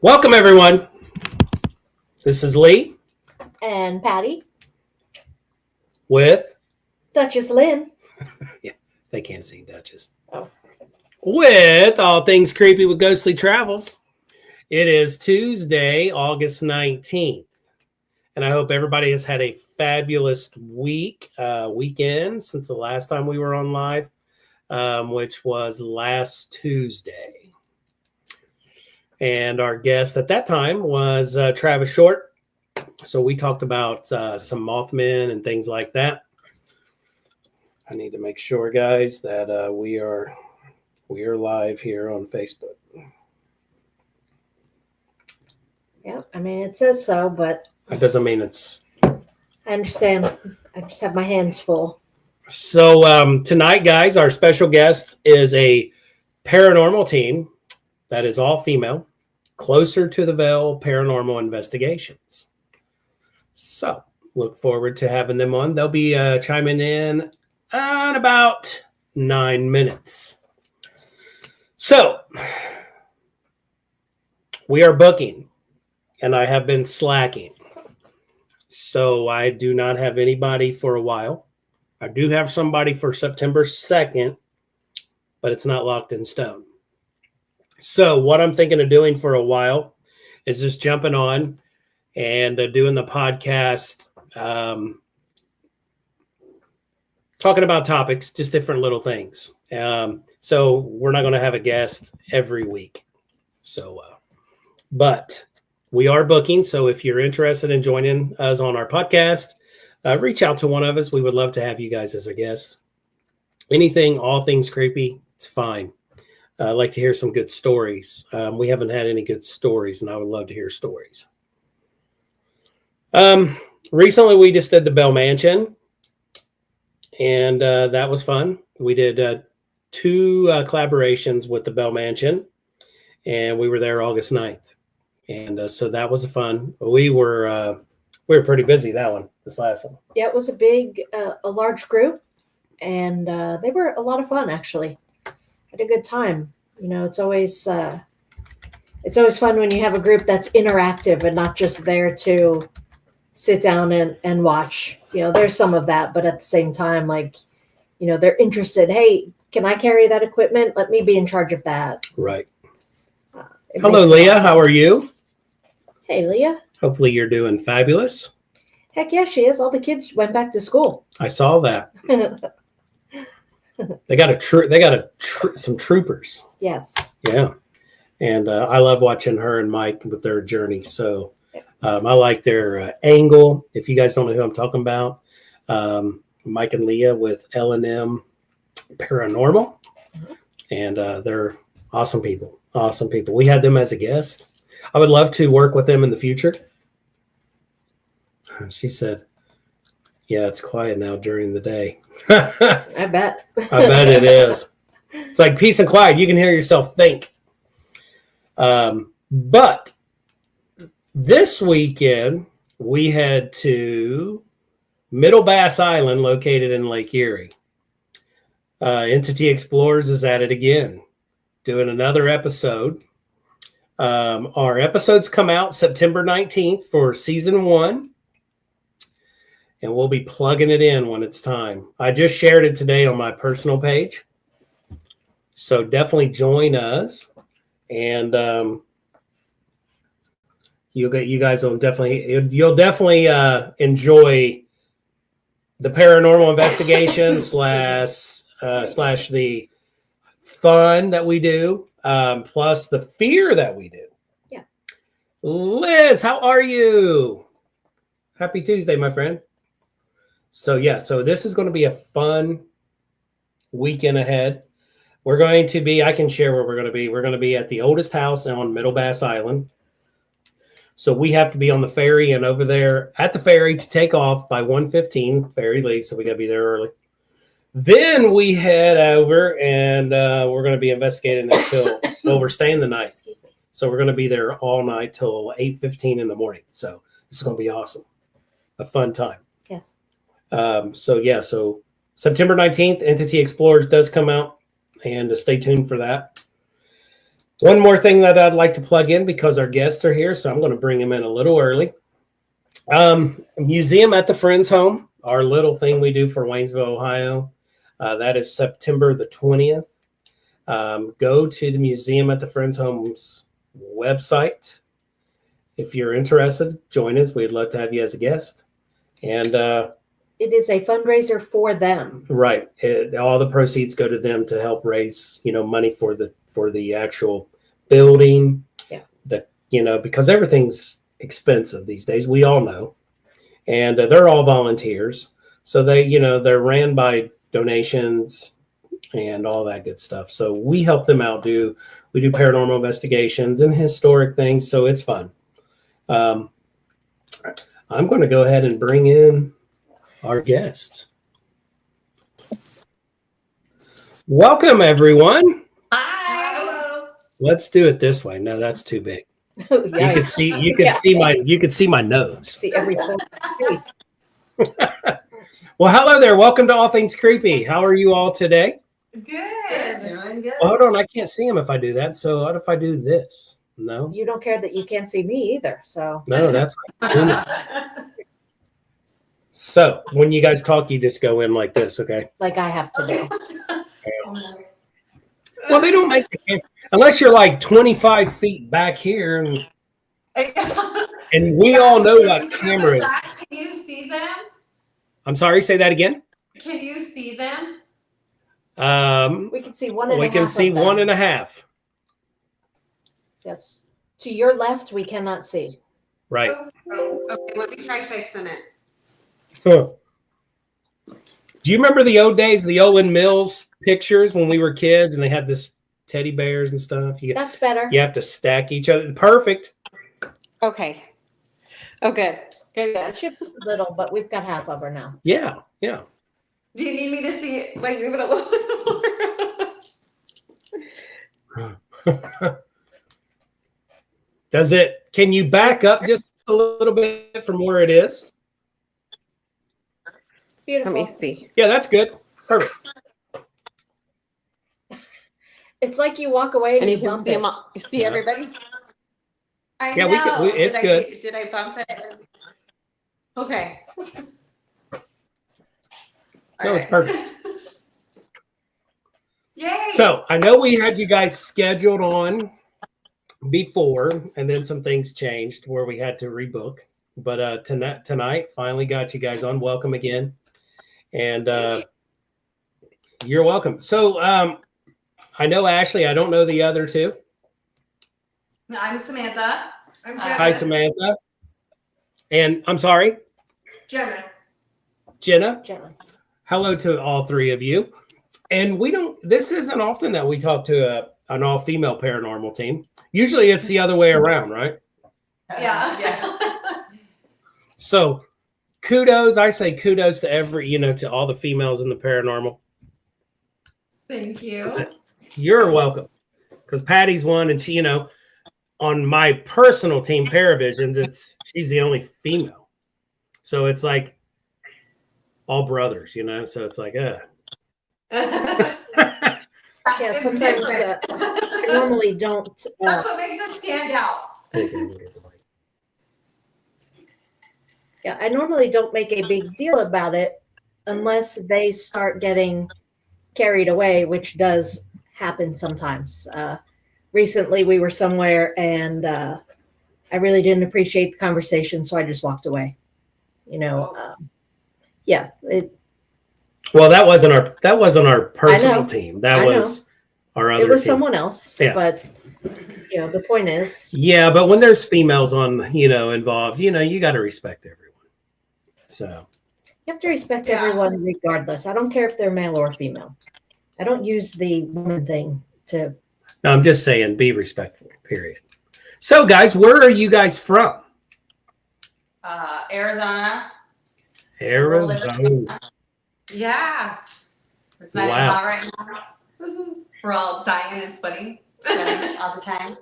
Welcome, everyone. This is Lee And Patty. with... Duchess Lynn. Yeah, they can't see Duchess. Oh. With All Things Creepy with Ghostly Travels. It is Tuesday, August 19th. And I hope everybody has had a fabulous weekend since the last time we were on live, which was last Tuesday. And our guest at that time was Travis Short. So we talked about some Mothman and things like that. I need to make sure, guys, that we are live here on Facebook. Yeah, I mean, it says so, but That doesn't mean it's... I understand. I just have my hands full. So tonight, guys, our special guest is a paranormal team that is all female, Closer to the Veil Paranormal Investigations. So look forward to having them on. They'll be chiming in about 9 minutes. So we are booking, and I have been slacking. So I do not have anybody for a while. I do have somebody for September 2nd, but it's not locked in stone. So what I'm thinking of doing for a while is just jumping on and doing the podcast, talking about topics, just different little things. So we're not going to have a guest every week. So, but we are booking. So if you're interested in joining us on our podcast, reach out to one of us. We would love to have you guys as a guest. Anything, all things creepy, it's fine. I'd like to hear some good stories. We haven't had any good stories, and I would love to hear stories. Recently, we just did the Bell Mansion, and that was fun. We did 2 collaborations with the Bell Mansion, and we were there August 9th. And so that was fun. We were pretty busy this last one. Yeah, it was a large group, and they were a lot of fun, actually. Had a good time. You know, it's always fun when you have a group that's interactive and not just there to sit down and watch. You know, there's some of that, but at the same time, like, you know, they're interested. Hey, can I carry that equipment? Let me be in charge of that. Right. Hello, Leah. How are you? Hey, Leah. Hopefully you're doing fabulous. Heck yeah, she is. All the kids went back to school. I saw that. They got some troopers. Yes. Yeah. And I love watching her and Mike with their journey. So I like their angle. If you guys don't know who I'm talking about, Mike and Leah with L&M Paranormal. And they're awesome people. Awesome people. We had them as a guest. I would love to work with them in the future. She said, yeah, it's quiet now during the day. I bet. I bet it is. It's like peace and quiet. You can hear yourself think. But this weekend, we head to Middle Bass Island, located in Lake Erie. Entity Explorers is at it again, doing another episode. Our episodes come out September 19th for season 1. And we'll be plugging it in when it's time. I just shared it today on my personal page. So definitely join us. And you guys will you'll definitely enjoy the paranormal investigation slash the fun that we do, plus the fear that we do. Yeah. Liz, how are you? Happy Tuesday, my friend. So this is going to be a fun weekend ahead. We're going to be, I can share where we're going to be. We're going to be at the oldest house on Middle Bass Island. So we have to be on the ferry and over there at the ferry to take off by 1:15, ferry leaves. So we got to be there early. Then we head over and we're going to be investigating until, we're staying the night. So we're going to be there all night till 8:15 in the morning. So this is going to be awesome. A fun time. Yes. So September 19th, Entity Explorers does come out, and stay tuned for that. One more thing that I'd like to plug in because our guests are here, so I'm going to bring them in a little early. Museum at the Friends Home, our little thing we do for Waynesville, Ohio. That is September the 20th. Go to the Museum at the Friends Home's website. If you're interested, join us. We'd love to have you as a guest. And it is a fundraiser for them. right, all the proceeds go to them to help raise, money for the actual building. Yeah. Because everything's expensive these days. We all know, and they're all volunteers, so they're ran by donations and all that good stuff. So we help them out. We do paranormal investigations and historic things, so it's fun. I'm going to go ahead and bring in our guests. Welcome, everyone. Hi. Let's do it this way. No, that's too big. Oh, You could see my nose. See every face. Well, hello there. Welcome to All Things Creepy. How are you all today? Good. Doing good. Well, hold on, I can't see them if I do that. So what if I do this? No, You don't care that you can't see me either. So that's so. When you guys talk, you just go in like this, okay? like I have to do. Well, they don't make the camera unless you're like 25 feet back here, and we all know what camera is. Can you see them? I'm sorry, say that again. Can you see them? We can see one and a We half. can see of them. 1.5. Yes. To your left, we cannot see. Right. Okay, let me try fixing it. Huh. Do you remember the old days, the Owen Mills pictures when we were kids and they had this teddy bears and stuff? That's better. You have to stack each other. Perfect. Okay. Oh, good. Good, It should be little, but we've got half of her now. Yeah. Do you need me to see it? Like, move it a little bit more? Can you back up just a little bit from where it is? Beautiful. Let me see. Yeah, that's good. Perfect. It's like you walk away and And you you can bump see it. them all. You see Yeah. everybody? I Yeah, know. it's good. Did I bump it? Okay. No, it's perfect. Yay! So I know we had you guys scheduled on before, and then some things changed where we had to rebook. But tonight finally got you guys on. Welcome again, and you're welcome. So I know Ashley. I don't know the other two. I'm Samantha. I'm Jenna. Hi, Samantha. And I'm sorry, Jenna. Jenna. Gently. Hello to all three of you. And this isn't often that we talk to an all-female paranormal team. Usually it's the other way around, right? Yeah. Yes. So kudos, I say kudos to to all the females in the paranormal. Thank you. You're welcome. Because Patty's one, and she, on my personal team, Paravisions, she's the only female. So it's like all brothers, so it's like, Yeah, It's sometimes different. I normally don't. That's what makes it stand out. Yeah, I normally don't make a big deal about it unless they start getting carried away, which does happen sometimes. Recently, we were somewhere and I really didn't appreciate the conversation, so I just walked away. Well, that wasn't our personal know. team. I That was our other It was team. someone else. Yeah. But the point is, Yeah, but when there's females on, involved, you got to respect everyone. So you have to respect Yeah. everyone regardless. I don't care if they're male or female. I don't use the woman thing to. no, I'm just saying, be respectful. Period. So, guys, where are you guys from? Arizona. Arizona. Yeah. It's nice Wow. and hot right now. We're all dying and sweating all the time.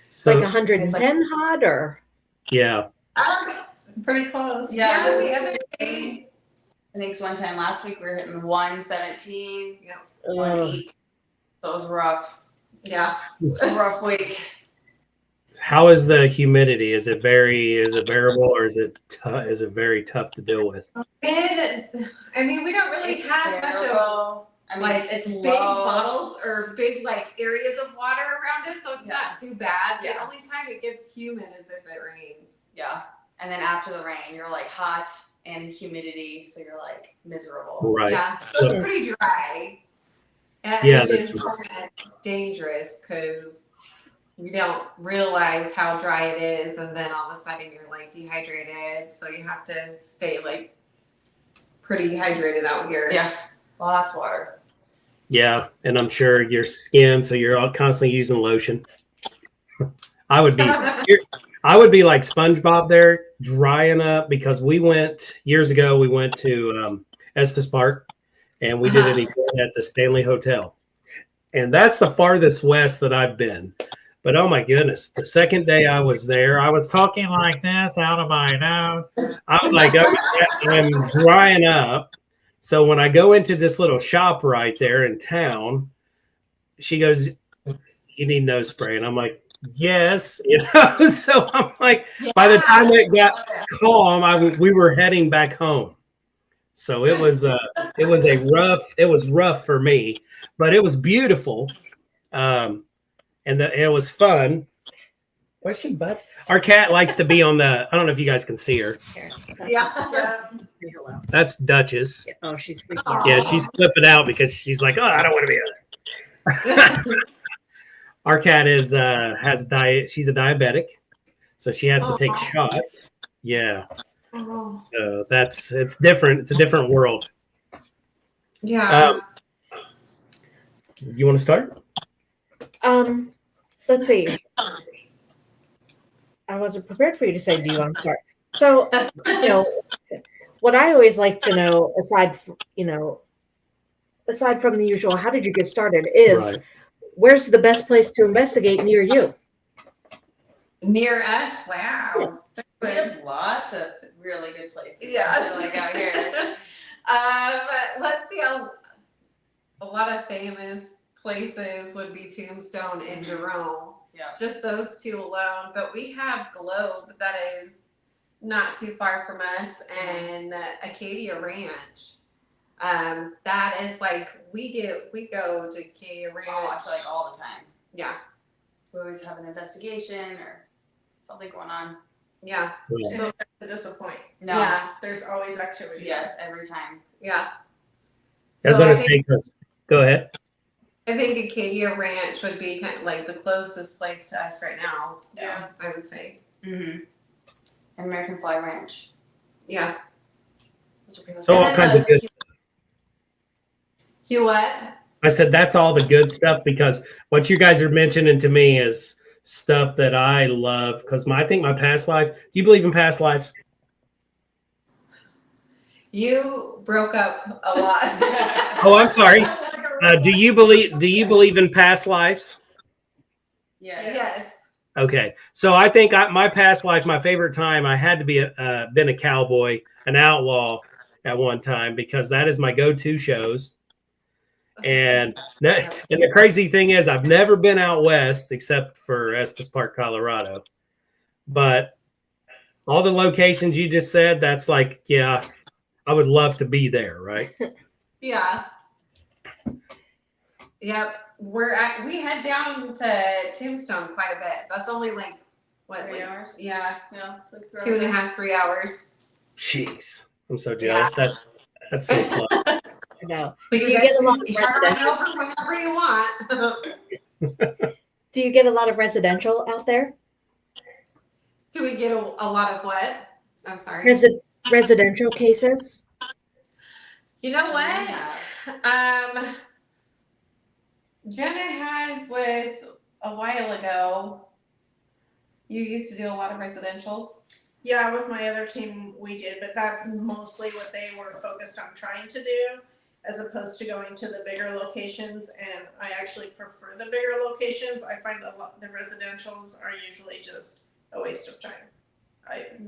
So, Like 110 hot or yeah. Pretty close. Yeah. The other day, I think one time last week we were hitting 117, 118. So it was rough. Yeah. Rough week. How is the humidity? Is it bearable, or is it very tough to deal with? I mean, we don't really have much of I mean, like it's big low. bottles or big like areas of water around us, so it's not too bad. The Yeah. only time it gets humid is if it rains. Yeah. And then after the rain, you're like hot and humidity, so you're like miserable. Right. Yeah, so it's pretty dry. And Yeah, which is that's kind of dangerous because you don't realize how dry it is, and then all of a sudden you're like dehydrated, so you have to stay like pretty hydrated out here. Yeah. Lots of water. Yeah, and I'm sure your skin, so you're all constantly using lotion. I would be like SpongeBob there, drying up, because years ago we went to Estes Park, and we did an event at the Stanley Hotel, and that's the farthest west that I've been. But oh my goodness, the second day I was there, I was talking like this out of my nose. I was like, I'm drying up. So when I go into this little shop right there in town, she goes, "You need nose spray," and I'm like, "Yes," So I'm like, by the time it got calm, we were heading back home. So it was rough for me, but it was beautiful, and it was fun. Where's she, bud? Our cat likes to be on the. I don't know if you guys can see her. Yeah. Say hello. That's Duchess. Oh, she's freaking out. Yeah, she's flipping out because she's like, "Oh, I don't want to be there." Our cat is has diet. She's a diabetic, so she has to take shots. Yeah, so it's different. It's a different world. Yeah. You want to start? Let's see. I wasn't prepared for you to say, "Do you want to start?" So, what I always like to know, aside from the usual, how did you get started, is Right. where's the best place to investigate near you? Near us? Wow. We have lots of really good places. Yeah. I feel like out here. Let's see. A lot of famous places would be Tombstone and Jerome. Yeah. Just those two alone. But we have Globe that is not too far from us, and Acadia Ranch. That is like we go to Acadia Ranch. Oh, I feel like all the time. Yeah. We always have an investigation or something going on. Yeah. Yeah. To disappoint. No. Yeah. There's always activity. Yes, every time. Yeah. I was So gonna I say, think, 'cause- go ahead. I think Acadia Ranch would be kind of like the closest place to us right now. Yeah. I would say. Mm-hmm. And American Fly Ranch. Yeah. Those are pretty So good. all kinds of good stuff. You what? I said that's all the good stuff, because what you guys are mentioning to me is stuff that I love, because I think my past life. Do you believe in past lives? You broke up a lot. Oh, I'm sorry. Do you believe in past lives? Yes. Yes. Okay, so I think my past life, my favorite time, I had to be been a cowboy, an outlaw at one time, because that is my go-to shows. And the crazy thing is, I've never been out west except for Estes Park, Colorado. But all the locations you just said, that's like, yeah, I would love to be there, right? Yeah. Yep. We head down to Tombstone quite a bit. That's only like what, 3 hours? Yeah, Yeah. It's like 2.5, 3 hours. Jeez, I'm so jealous. That's so close. No. But Do you get a lot of you can run residential? over whenever you want. Do you get a lot of residential out there? Do we get a lot of what? I'm sorry. Residential cases? You know what? Jenna has with a while ago. You used to do a lot of residentials. Yeah, with my other team we did, but that's mostly what they were focused on trying to do, as opposed to going to the bigger locations. And I actually prefer the bigger locations. I find the residentials are usually just a waste of time.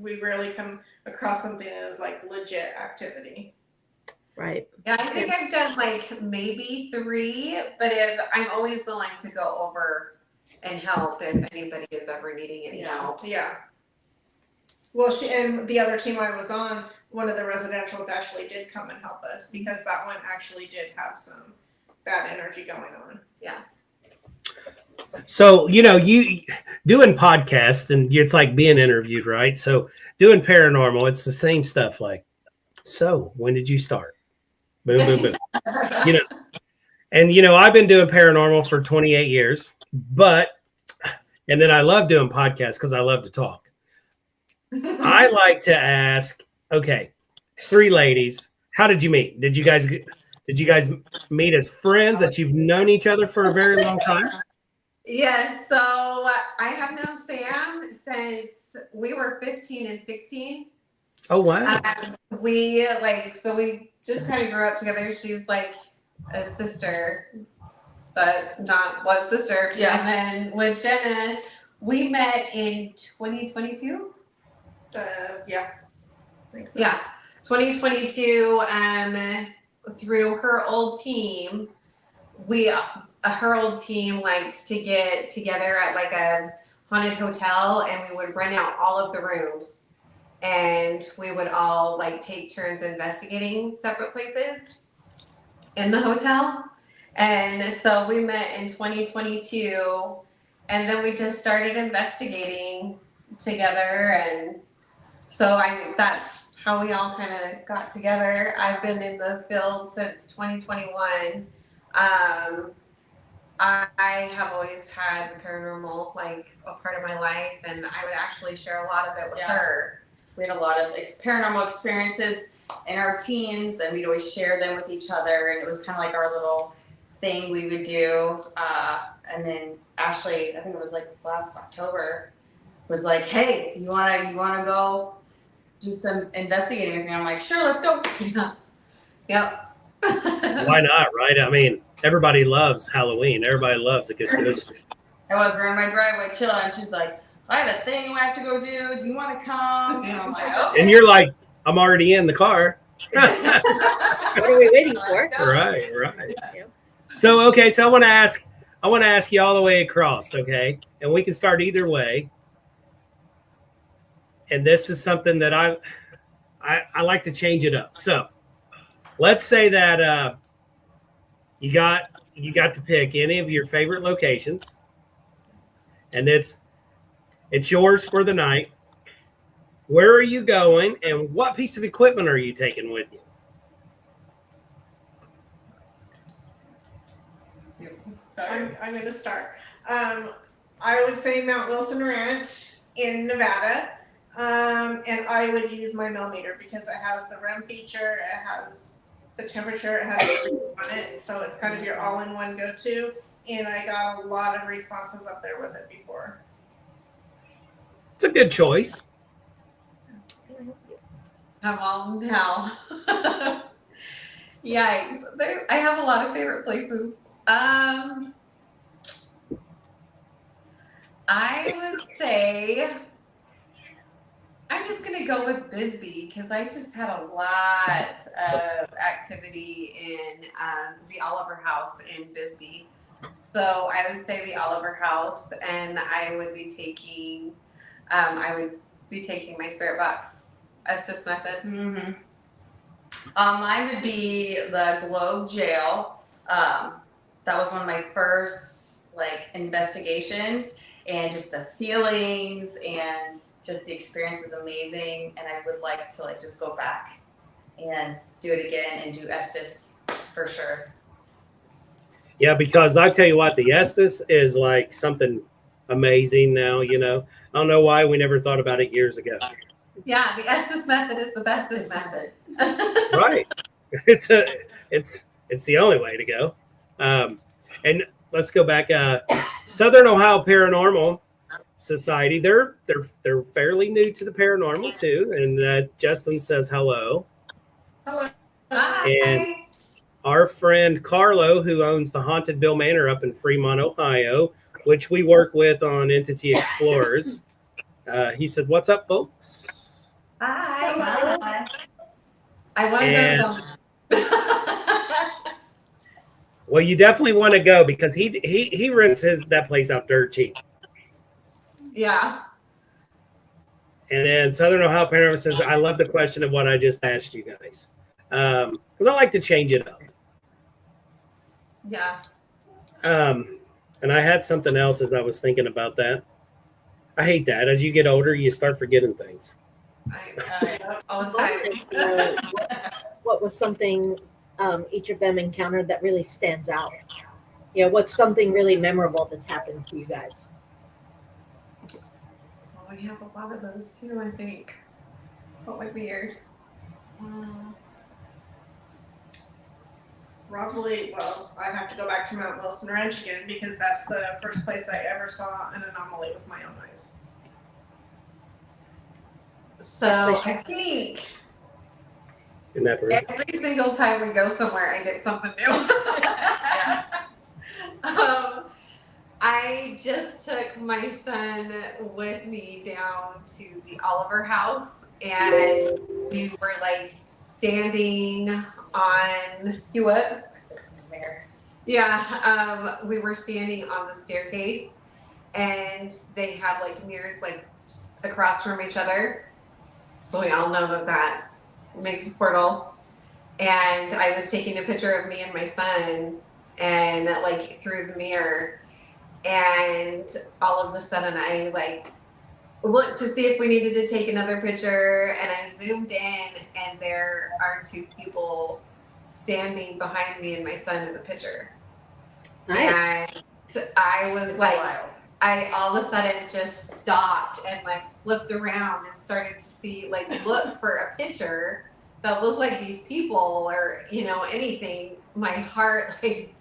We rarely come across something that is like legit activity. Right. Yeah, I think I've done like maybe 3, but I'm always willing to go over and help if anybody is ever needing any help. Yeah. Well, and the other team I was on, one of the residentials actually did come and help us because that one actually did have some bad energy going on. So, you doing podcasts and it's like being interviewed, right? So doing paranormal, it's the same stuff. Like, so when did you start? Boom, boom, boom. And I've been doing paranormal for 28 years, and then I love doing podcasts because I love to talk. I like to ask, okay, 3 ladies, how did you meet? Did you guys meet as friends that you've known each other for a very long time? Yes, so I have known Sam since we were 15 and 16. Oh, wow. We just kind of grew up together. She's like a sister, but not blood sister. Yeah. And then with Jenna, we met in 2022. Yeah. I think so. Yeah, 2022. Through her old team, her old team liked to get together at like a haunted hotel, and we would rent out all of the rooms, and we would all like take turns investigating separate places in the hotel. And so we met in 2022, and then we just started investigating together, and so that's how we all kind of got together. I've been in the field since 2021. I have always had paranormal like a part of my life, and I would actually share a lot of it with her. We had a lot of paranormal experiences in our teens, and we'd always share them with each other, and it was kind of like our little thing we would do. And then Ashley, I think it was like last October, was like, "Hey, you wanna go do some investigating with me?" I'm like, "Sure, let's go." Yep. Why not, right? I mean, everybody loves Halloween. Everybody loves a good ghost story. I was around my driveway chilling, and she's like, "I have a thing I have to go do. Do you want to come?" And I'm like, "Okay." And you're like, I'm already in the car. What are we waiting for? Right. Yeah. So, okay, so I want to ask you all the way across, okay? And we can start either way. And this is something that I like to change it up. So, let's say that you got to pick any of your favorite locations, and it's yours for the night. Where are you going, and what piece of equipment are you taking with you? I'm going to start. I would say Mount Wilson Ranch in Nevada. And I would use my millimeter because it has the REM feature, it has the temperature, it has everything on it. So it's kind of your all-in-one go-to. And I got a lot of responses up there with it before. It's a good choice. Well, now. Yikes. I have a lot of favorite places. I would say I'm just going to go with Bisbee because I just had a lot of activity in the Oliver House in Bisbee. So I would say the Oliver House, and I would be taking my spirit box. Estes Method. Mm-hmm. Mine would be the Globe Jail. That was one of my first investigations, and just the feelings and just the experience was amazing. And I would like to just go back and do it again and do Estes for sure. Yeah, because I tell you what, the Estes is like something amazing now. I don't know why we never thought about it years ago. Yeah, the Estes Method is the bestest method. Right. It's the only way to go. And let's go back. Southern Ohio Paranormal Society. They're fairly new to the paranormal too. And Justin says hello. Hello. Bye. And our friend Carlo, who owns the Haunted Bill Manor up in Fremont, Ohio, which we work with on Entity Explorers, he said, "What's up, folks?" Bye. Bye. I want to go to Well, you definitely want to go because he rents that place out dirt cheap. Yeah. And then Southern Ohio Panorama says, I love the question of what I just asked you guys. Because I like to change it up. Yeah. And I had something else as I was thinking about that. I hate that. As you get older, you start forgetting things. All the time. What was something each of them encountered that really stands out? You know, what's something really memorable that's happened to you guys? Well, we have a lot of those too, I think. What would be yours? Probably, well, I have to go back to Mount Wilson Ranch again because that's the first place I ever saw an anomaly with my own eyes. So I think Isn't that rude? every single time we go somewhere, I get something new. Yeah. I just took my son with me down to the Oliver House, and we were like standing on you what? Yeah, we were standing on the staircase, and they have like mirrors like across from each other. So we all know that makes a portal. And I was taking a picture of me and my son, and like through the mirror, and all of a sudden I like looked to see if we needed to take another picture, and I zoomed in, and there are two people standing behind me and my son in the picture. Nice. And I was It's like, wild. I all of a sudden just stopped and like flipped around and started to see, like, look for a picture that looked like these people or, you know, anything. My heart like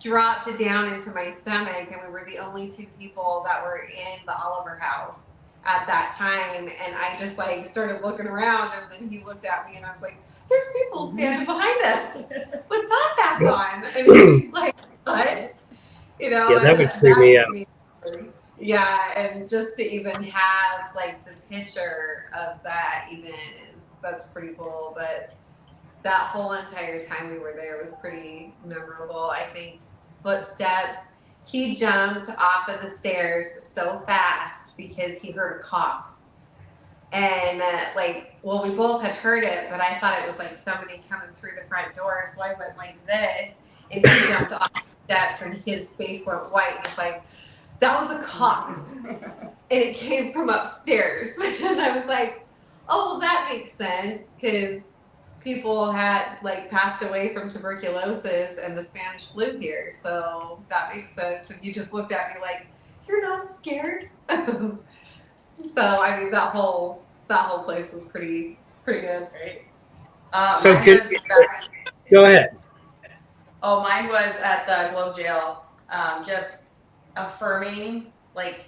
dropped down into my stomach, and we were the only two people that were in the Oliver House at that time. And I just like started looking around, and then he looked at me, and I was like, there's people standing behind us with top hats on. And he was like, what? You know, Yeah, that and would freak me out. yeah, and just to even have like the picture of that even that's pretty cool. But that whole entire time we were there was pretty memorable. I think footsteps. He jumped off of the stairs so fast because he heard a cough. And well, we both had heard it, but I thought it was like somebody coming through the front door. So I went like this, and he jumped off the steps, and his face went white. And it's like, that was a cough, and it came from upstairs. And I was like, oh, well, that makes sense because people had like passed away from tuberculosis and the Spanish flu here, so that makes sense. And you just looked at me like, you're not scared. So I mean, that whole place was pretty good. Great. So Mine could- was Go ahead. mine was at the Globe Jail. Just affirming like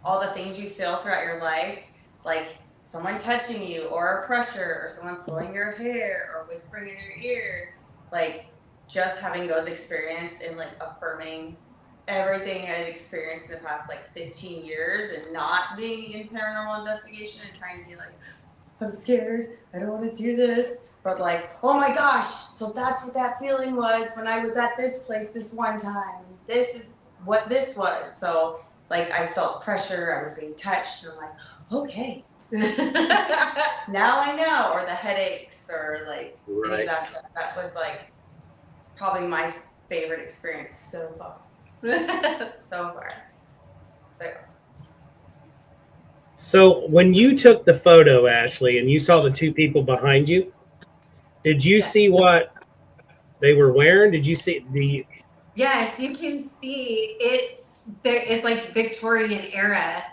all the things you feel throughout your life, like someone touching you, or a pressure, or someone pulling your hair, or whispering in your ear, like just having those experiences and like affirming everything I'd experienced in the past like 15 years, and not being in paranormal investigation and trying to be like, I'm scared, I don't want to do this, but like, oh my gosh, so that's what that feeling was when I was at this place this one time, and this is what this was. So like, I felt pressure, I was being touched, and I'm like, okay, now I know. Or the headaches, or like any of that stuff. That was like probably my favorite experience so far. So far. So when you took the photo, Ashley, and you saw the two people behind you, did you see what they were wearing? Did you see the? Yes, you can see it. It's like Victorian era.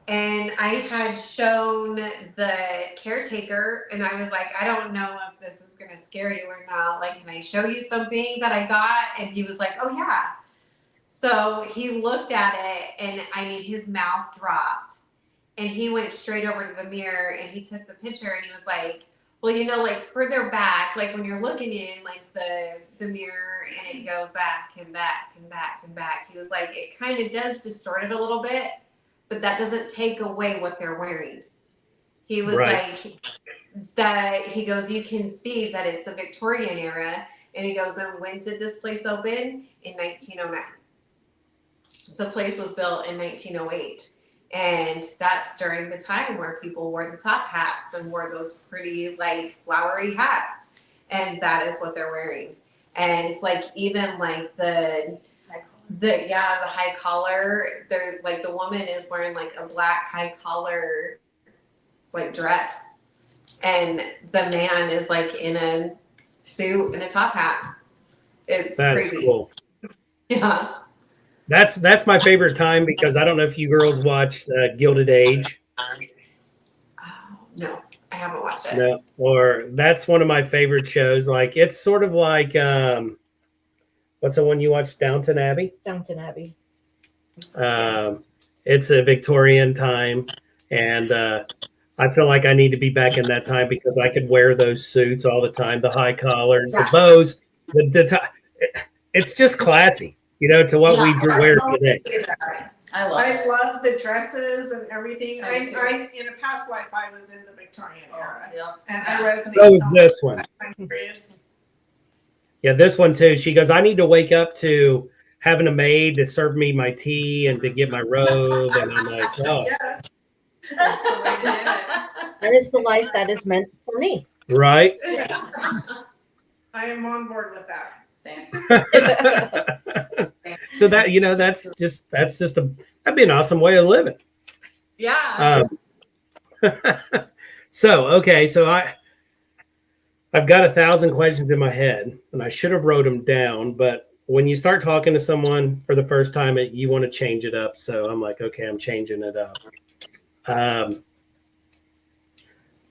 And I had shown the caretaker, and I was like, I don't know if this is going to scare you or not. Like, can I show you something that I got? And he was like, oh, yeah. So he looked at it, and I mean, his mouth dropped. And he went straight over to the mirror, and he took the picture, and he was like, well, you know, like further back, like when you're looking in like the mirror, and it goes back and back and back and back. He was like, it kind of does distort it a little bit, but that doesn't take away what they're wearing. He was Right. like that. He goes, you can see that it's the Victorian era, and he goes, and when did this place open? In 1909. The place was built in 1908. And that's during the time where people wore the top hats and wore those pretty like flowery hats. And that is what they're wearing. And it's like even like the high collar. They're like the woman is wearing like a black high collar like dress. And the man is like in a suit and a top hat. It's That's crazy. cool. Yeah. That's my favorite time because I don't know if you girls watch Gilded Age. Oh, no, I haven't watched it. No, or that's one of my favorite shows. Like it's sort of like what's the one you watched, Downton Abbey? Downton Abbey. It's a Victorian time, and I feel like I need to be back in that time because I could wear those suits all the time, the high collars, the bows, it's just classy. You know, to what we wear today. I love I it. love the dresses and everything. I do too. I in a past life I was in the Victorian era, Yep. and I resonate. So is so this one. much with that time period. Yeah, this one too. She goes, I need to wake up to having a maid to serve me my tea and to get my robe. And I'm like, oh, Yes, That's the way to do it. That is the life that is meant for me. right. yes. I am on board with that. Same. So that, you know, that's just that'd be an awesome way of living. Yeah. So I've got 1,000 questions in my head, and I should have wrote them down. But when you start talking to someone for the first time, you want to change it up. So I'm like, okay, I'm changing it up.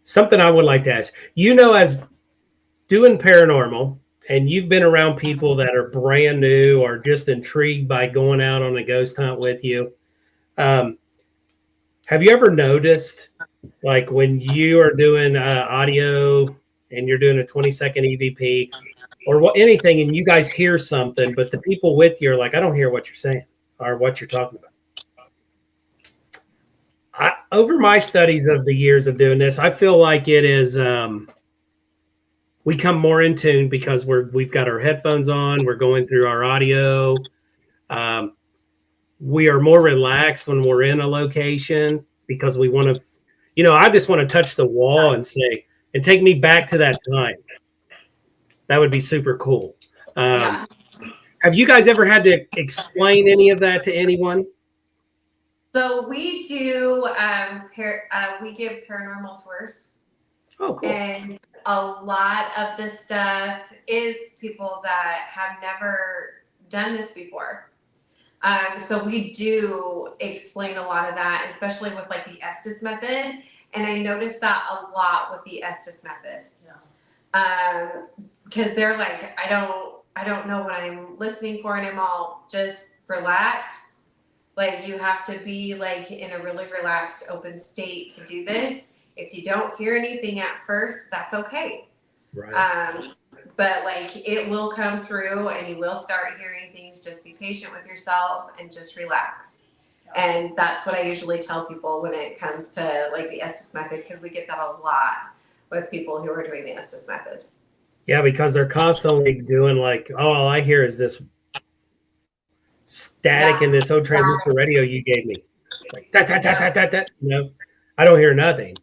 Something I would like to ask, you know, as doing paranormal, and you've been around people that are brand new or just intrigued by going out on a ghost hunt with you. Have you ever noticed, like when you are doing audio and you're doing a 20-second EVP or anything, and you guys hear something, but the people with you are like, I don't hear what you're saying or what you're talking about. Over my studies of the years of doing this, I feel like it is we come more in tune because we've got our headphones on, we're going through our audio. We are more relaxed when we're in a location because we want to, you know, I just want to touch the wall and say, and take me back to that time. That would be super cool. Yeah. Have you guys ever had to explain any of that to anyone? So we do, we give paranormal tours. Oh, cool. And a lot of the stuff is people that have never done this before. So we do explain a lot of that, especially with like the Estes method. And I noticed that a lot with the Estes method. Because they're like, I don't know what I'm listening for, and I'm all just relax. Like you have to be like in a really relaxed, open state to do this. If you don't hear anything at first, that's okay. Right. But like it will come through and you will start hearing things. Just be patient with yourself and just relax. And that's what I usually tell people when it comes to like the Estes method, because we get that a lot with people who are doing the Estes method. Yeah, because they're constantly doing like, oh, all I hear is this static in this old transistor radio you gave me. Like that. No, I don't hear nothing.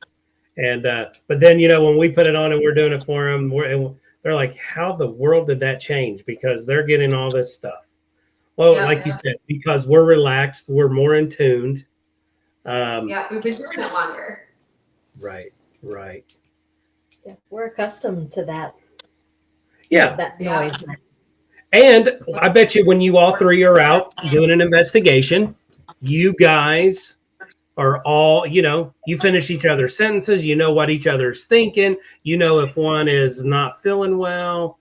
And but then, you know, when we put it on and we're doing it for them, they're like, how the world did that change? Because they're getting all this stuff. Well, like you said, because we're relaxed, we're more in tuned. Yeah, we've been doing it longer. Right. Yeah, we're accustomed to that. Yeah. That Yeah. noise. And I bet you when you all three are out doing an investigation, you guys are all, you know, you finish each other's sentences, you know what each other's thinking, you know if one is not feeling well.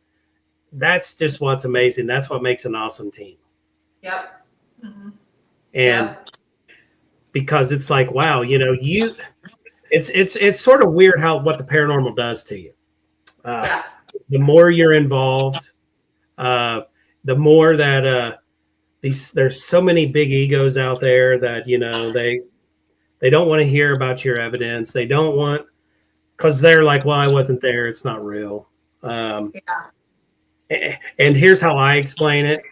That's just what's amazing. That's what makes an awesome team. Yep. Mm-hmm. And because it's like, wow, you know, it's sort of weird what the paranormal does to you. The more you're involved, the more that there's so many big egos out there that, you know, they They don't want to hear about your evidence. They don't want, because they're like, well, I wasn't there. It's not real. And here's how I explain it.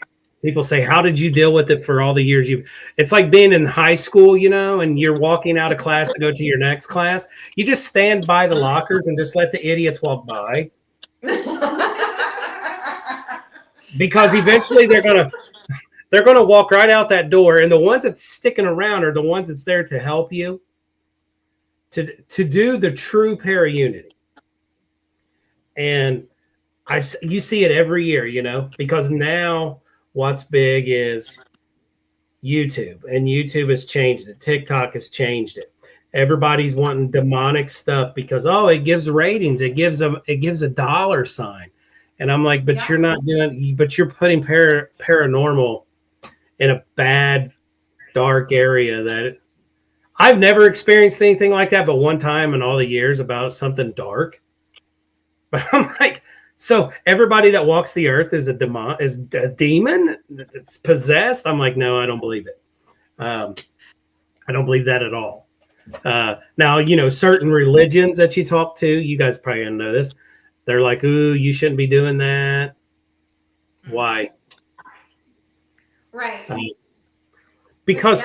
People say, how did you deal with it for all the years it's like being in high school, and you're walking out of class to go to your next class. You just stand by the lockers and just let the idiots walk by, because eventually they're going to walk right out that door. And the ones that's sticking around are the ones that's there to help you to do the true para-unity. And you see it every year, because now what's big is YouTube, and YouTube has changed it. TikTok has changed it. Everybody's wanting demonic stuff because, it gives ratings. It gives a dollar sign. And I'm like, but you're not doing, but you're putting paranormal in a bad, dark area that I've never experienced anything like that, but one time in all the years about something dark. But I'm like, so everybody that walks the earth is a demon? It's possessed? I'm like, no, I don't believe it. I don't believe that at all. Now, certain religions that you talk to, you guys probably don't know this. They're like, ooh, you shouldn't be doing that. Why? Right. Because,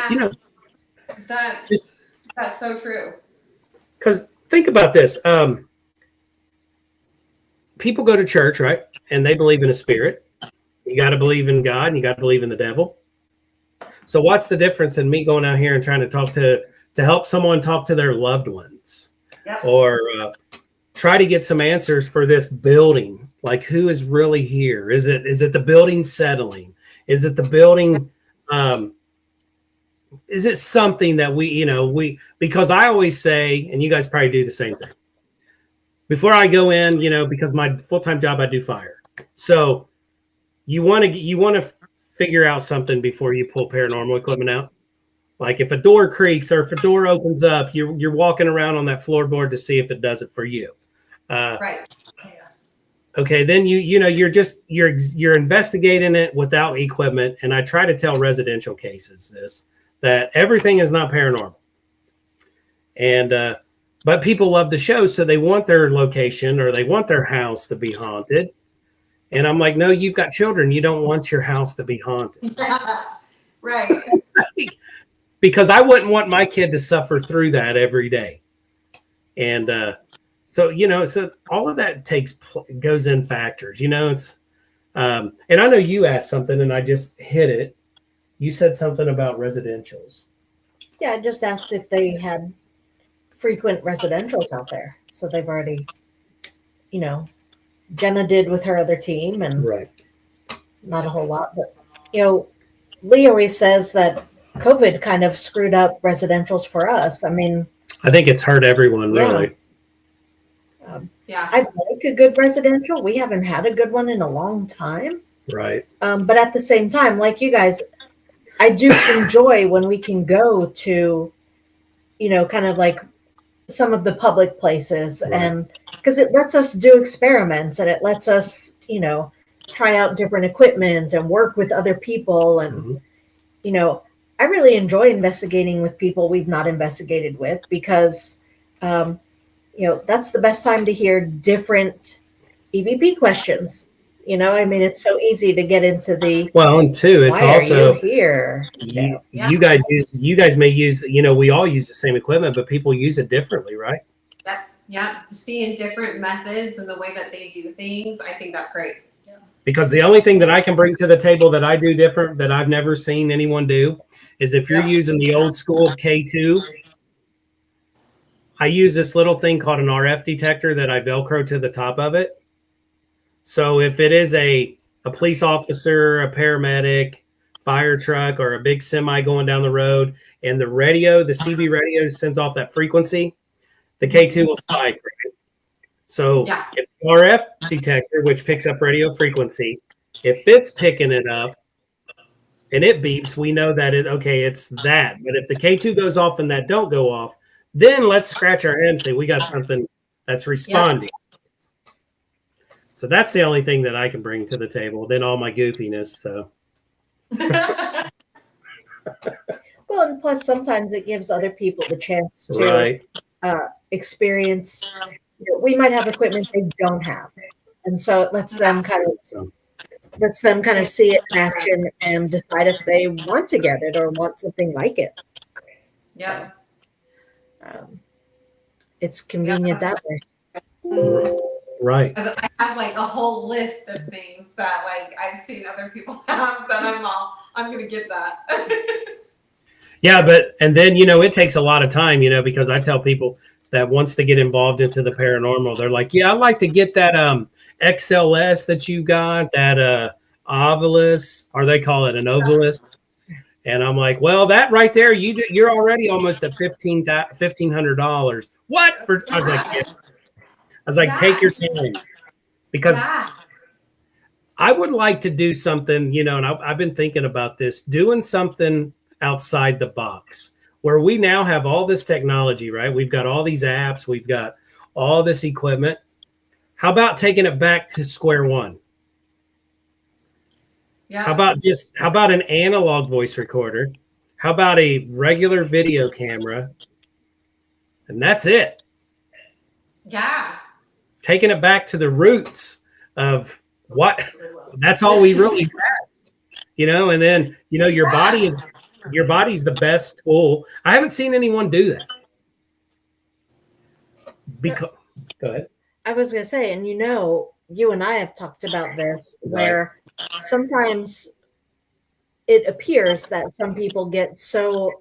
that's so true. Because think about this. People go to church, right? And they believe in a spirit. You got to believe in God, and you got to believe in the devil. So what's the difference in me going out here and trying to talk to help someone talk to their loved ones, or try to get some answers for this building? Like, who is really here? Is it the building settling? Is it the building? Is it something that we because I always say, and you guys probably do the same thing. Before I go in, because my full-time job, I do fire. So you want to figure out something before you pull paranormal equipment out. Like if a door creaks or if a door opens up, you're walking around on that floorboard to see if it does it for you. Right. Okay, then you're investigating it without equipment. And I try to tell residential cases that everything is not paranormal. And but people love the show, so they want their location or they want their house to be haunted. And I'm like, no, you've got children. You don't want your house to be haunted. Right. Because I wouldn't want my kid to suffer through that every day. And so all of that goes in factors. It's and I know you asked something and I just hit it. You said something about residentials. Yeah, I just asked if they had frequent residentials out there. So they've already, Jenna did with her other team, and right. Not a whole lot. But, Lee always says that COVID kind of screwed up residentials for us. I mean, I think it's hurt everyone, really. I like a good residential. We haven't had a good one in a long time. Right. But at the same time, like you guys, I do enjoy when we can go to, kind of like some of the public places, right. And because it lets us do experiments and it lets us, try out different equipment and work with other people. And, I really enjoy investigating with people we've not investigated with because, that's the best time to hear different EVP questions. It's so easy to get into the and two, it's why also are you here. You guys may use, we all use the same equipment, but people use it differently, right? Yeah. Seeing different methods and the way that they do things, I think that's great. Yeah. Because the only thing that I can bring to the table that I do different that I've never seen anyone do is if you're using the old school K2, I use this little thing called an RF detector that I Velcro to the top of it. So if it is a police officer, a paramedic, fire truck, or a big semi going down the road, and the CB radio sends off that frequency, the K2 will spike. Right? So if the RF detector, which picks up radio frequency, if it's picking it up and it beeps, we know that it's that. But if the K2 goes off and that don't go off, then let's scratch our head and say we got something that's responding. So that's the only thing that I can bring to the table. Then all my goofiness. So. Well, Well, and plus sometimes it gives other people the chance to Right. experience. We might have equipment they don't have, and so it lets them kind of see it in action and decide if they want to get it or want something like it. Yep. It's convenient that way. Mhm. Right. I have like a whole list of things that like I've seen other people have that I'm gonna get that. Yeah, and then it takes a lot of time, because I tell people that once they get involved into the paranormal, they're like, "Yeah, I'd like to get that XLS that you got, that Ovilus, or they call it an Ovilus." And I'm like, "Well, that right there, you're already almost at $1,500. What for?" I was like, yeah. I was like, Yeah. "Take your time," because Yeah. I would like to do something, and I've been thinking about this, doing something outside the box where we now have all this technology, right? We've got all these apps, we've got all this equipment. How about taking it back to square one? Yeah. How about an analog voice recorder? How about a regular video camera? And that's it. Yeah. Taking it back to the roots of what that's all we really had, and then, your body's the best tool. I haven't seen anyone do that. Because go ahead. I was going to say, and you and I have talked about this, where sometimes it appears that some people get so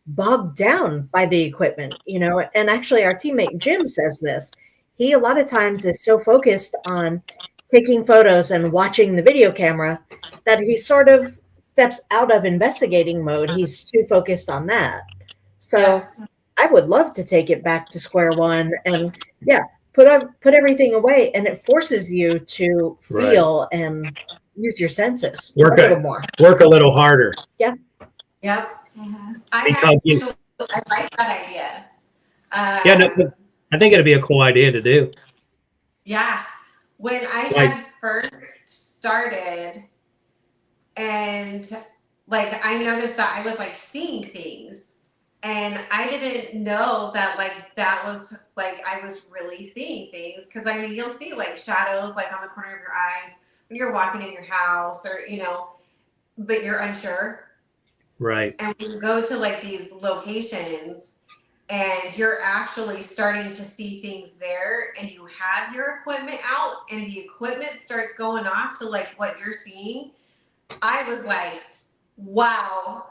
bogged down by the equipment, and actually our teammate Jim says this. He a lot of times is so focused on taking photos and watching the video camera that he sort of steps out of investigating mode. He's too focused on that. So Yeah. I would love to take it back to square one and put everything away, and it forces you to feel and use your senses a little more. Work a little harder. Yep. Mm-hmm. I like that idea. Yeah, no, 'cause I think it'd be a cool idea to do. Yeah. When I Like- had first started and like I noticed that I was like seeing things and I didn't know that like that was like I was really seeing things because I mean you'll see like shadows like on the corner of your eyes when you're walking in your house or but you're unsure. Right. And when you go to like these locations and you're actually starting to see things there and you have your equipment out and the equipment starts going off to like what you're seeing, I was like, wow,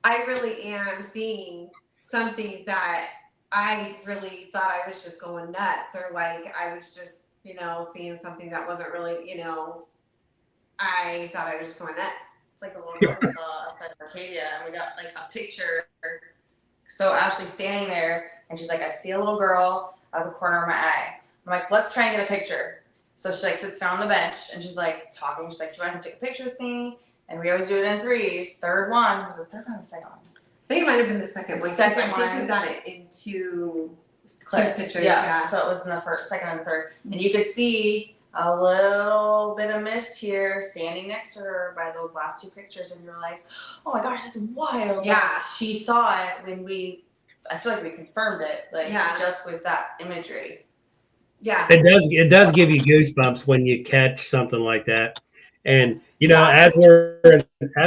I really am seeing something that I really thought I was just going nuts or like I was just, seeing something that wasn't really, I thought I was just going nuts. It's like the little girl we saw outside of Arcadia, and we got like a picture. So Ashley's standing there, and she's like, "I see a little girl out of the corner of my eye." I'm like, "Let's try and get a picture." So she like sits down on the bench, and she's like talking. She's like, "Do you want to take a picture with me?" And we always do it in threes. Third one was the third one, or the second one. I think it might have been the second The one. second I think we one. got it into Clips. pictures. Yeah. Yeah. So it was in the first, second, and third, and you could see a little bit of mist here standing next to her by those last two pictures, and you're like, "Oh my gosh, that's wild!" Yeah. Like, she saw it when I feel like we confirmed it, like Yeah. just with that imagery. Yeah. It does give you goosebumps when you catch something like that. And Yeah. as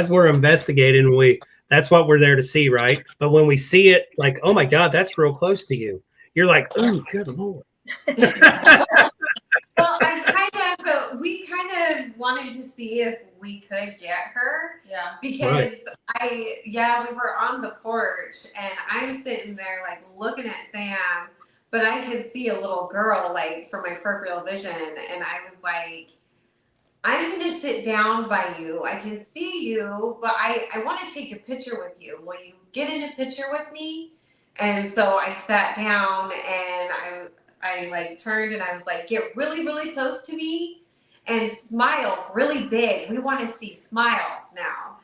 we're investigating, that's what we're there to see, right? But when we see it, like, oh my God, that's real close to you. You're like, oh, good Lord. Well, we kind of wanted to see if we could get her Yeah. because we were on the porch and I'm sitting there like looking at Sam, but I could see a little girl like from my peripheral vision and I was like, I'm going to sit down by you. I can see you, but I want to take a picture with you. Will you get in a picture with me? And so I sat down and I like turned and I was like, get really, really close to me and smile really big. We want to see smiles now.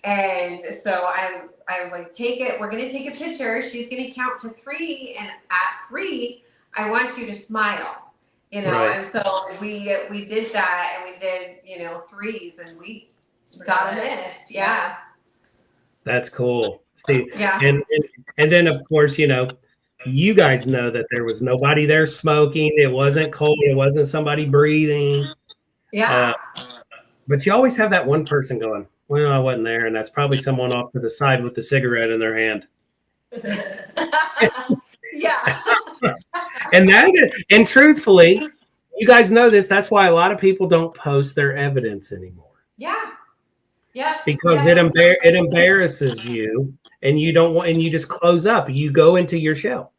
And so I was like, take it. We're going to take a picture. She's going to count to 3. And at 3, I want you to smile, Right. And so we did that and we did, 3s and we got a mist. Yeah. That's cool. See, Yeah. and then of course, you guys know that there was nobody there smoking. It wasn't cold. It wasn't somebody breathing. Yeah. But you always have that one person going, well, I wasn't there. And that's probably someone off to the side with the cigarette in their hand. Yeah. And truthfully, you guys know this. That's why a lot of people don't post their evidence anymore. Yeah. Yeah. Because Yeah. it embarrasses you, and you don't want, and you just close up. You go into your shell.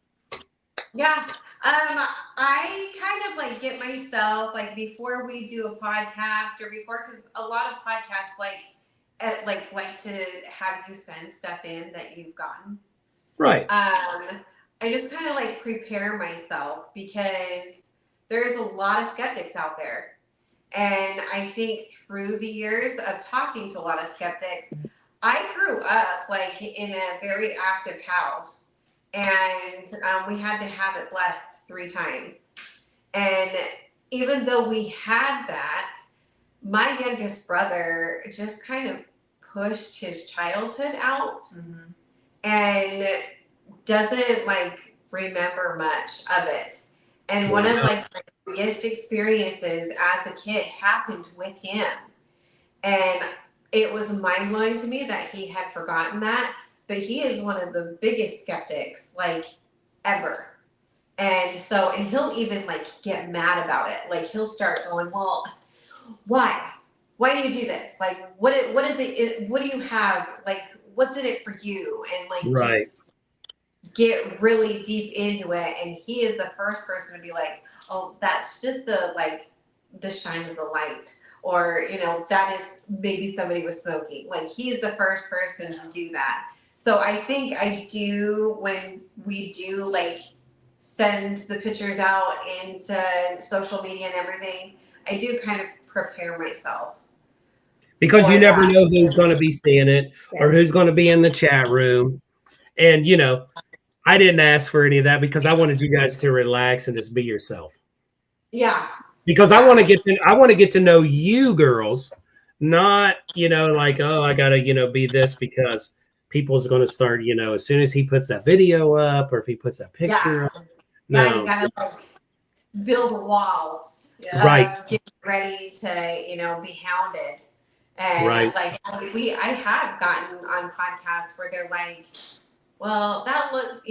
Yeah. I kind of like get myself like before we do a podcast or before, because a lot of podcasts like to have you send stuff in that you've gotten. Right. I just kind of like prepare myself because there's a lot of skeptics out there. And I think through the years of talking to a lot of skeptics, I grew up like in a very active house, and we had to have it blessed 3 times. And even though we had that, my youngest brother just kind of pushed his childhood out and doesn't like remember much of it. And one of like my biggest experiences as a kid happened with him. And it was mind blowing to me that he had forgotten that, but he is one of the biggest skeptics like ever. And so, and he'll even like get mad about it. Like he'll start going, well, why do you do this? Like, what is it? What do you have? Like, what's in it for you? And like, just get really deep into it. And he is the first person to be like, oh, that's just the shine of the light. Or, that is maybe somebody was smoking. Like he's the first person to do that. So I think I do, when we do like send the pictures out into social media and everything, I do kind of prepare myself. Because you never know who's going to be seeing it or who's going to be in the chat room. And, I didn't ask for any of that because I wanted you guys to relax and just be yourself. Yeah. Because I want to get to know you girls, not, like, oh, I got to, be this because people's going to start, as soon as he puts that video up or if he puts that picture up. No. Yeah, you got to like build a wall. Right. Get ready to, be hounded. And like I have gotten on podcasts where they're like, well, that looks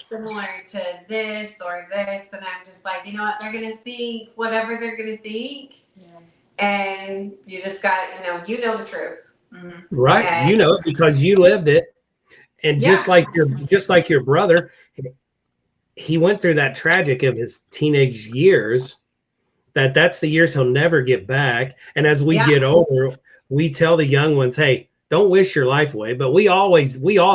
similar to this or this. And I'm just like, you know what? They're going to think whatever they're going to think. Yeah. And you just got, the truth. Mm-hmm. Right. And, it because you lived it. And just like your brother, he went through that tragic of his teenage years. That's the years he'll never get back. And as we get older, we tell the young ones, hey, don't wish your life away. But we all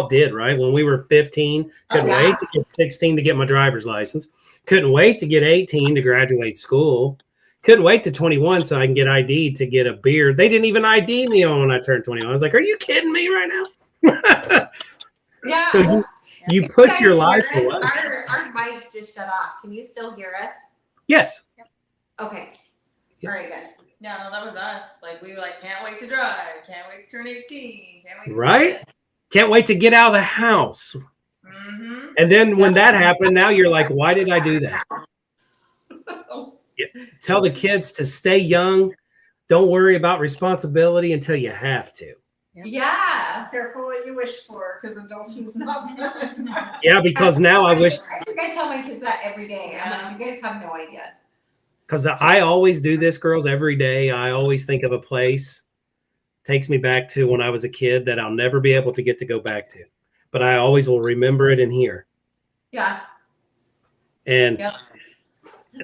did, right? When we were 15, couldn't wait to get 16 to get my driver's license. Couldn't wait to get 18 to graduate school. Couldn't wait to 21 so I can get ID to get a beer. They didn't even ID me on when I turned 21. I was like, are you kidding me right now? Yeah. So you push your life away. Our mic just shut off. Can you still hear us? Yes. Okay. Yep. All right, good. No, that was us. Like we were like, can't wait to drive, can't wait to turn 18, can't wait. Right? Can't wait to get out of the house. Mm-hmm. And then when that happened, now you're like, why did I do that? Tell the kids to stay young. Don't worry about responsibility until you have to. Yeah. Careful what you wish for, because adulting's not fun. Yeah, because now I wish. I think I tell my kids that every day. I'm like, you guys have no idea. Because I always do this, girls, every day. I always think of a place. Takes me back to when I was a kid that I'll never be able to get to go back to. But I always will remember it in here. Yeah. And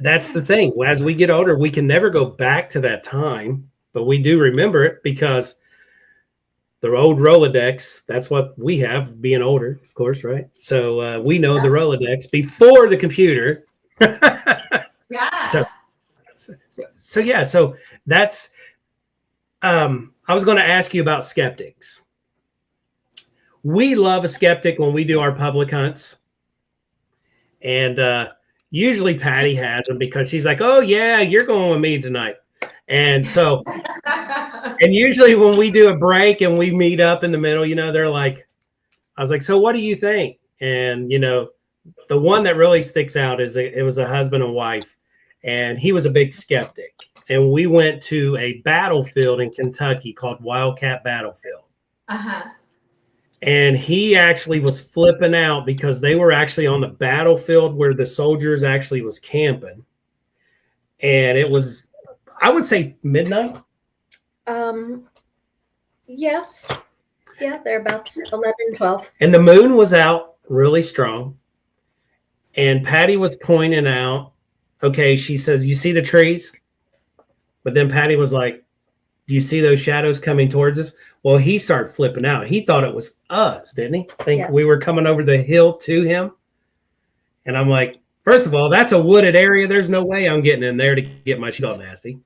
that's the thing. As we get older, we can never go back to that time. But we do remember it because the old Rolodex, that's what we have, being older, of course, right? So we know the Rolodex before the computer. Yeah. So that's I was going to ask you about skeptics. We love a skeptic when we do our public hunts. And usually Patty has them because she's like, oh yeah, you're going with me tonight. And so, and usually when we do a break and we meet up in the middle, they're like, I was like, so what do you think? And, you know, the one that really sticks out is it was a husband and wife, and he was a big skeptic. And we went to a battlefield in Kentucky called Wildcat Battlefield. Uh-huh. And he actually was flipping out because they were actually on the battlefield where the soldiers actually was camping. And it was, I would say, midnight. Yes. Yeah, they're about 11, 12. And the moon was out really strong. And Patty was pointing out, okay, she says, you see the trees? But then Patty was like, do you see those shadows coming towards us? Well, he started flipping out. He thought it was us, didn't he? Think we were coming over the hill to him. And I'm like, first of all, that's a wooded area. There's no way I'm getting in there to get my shit all nasty.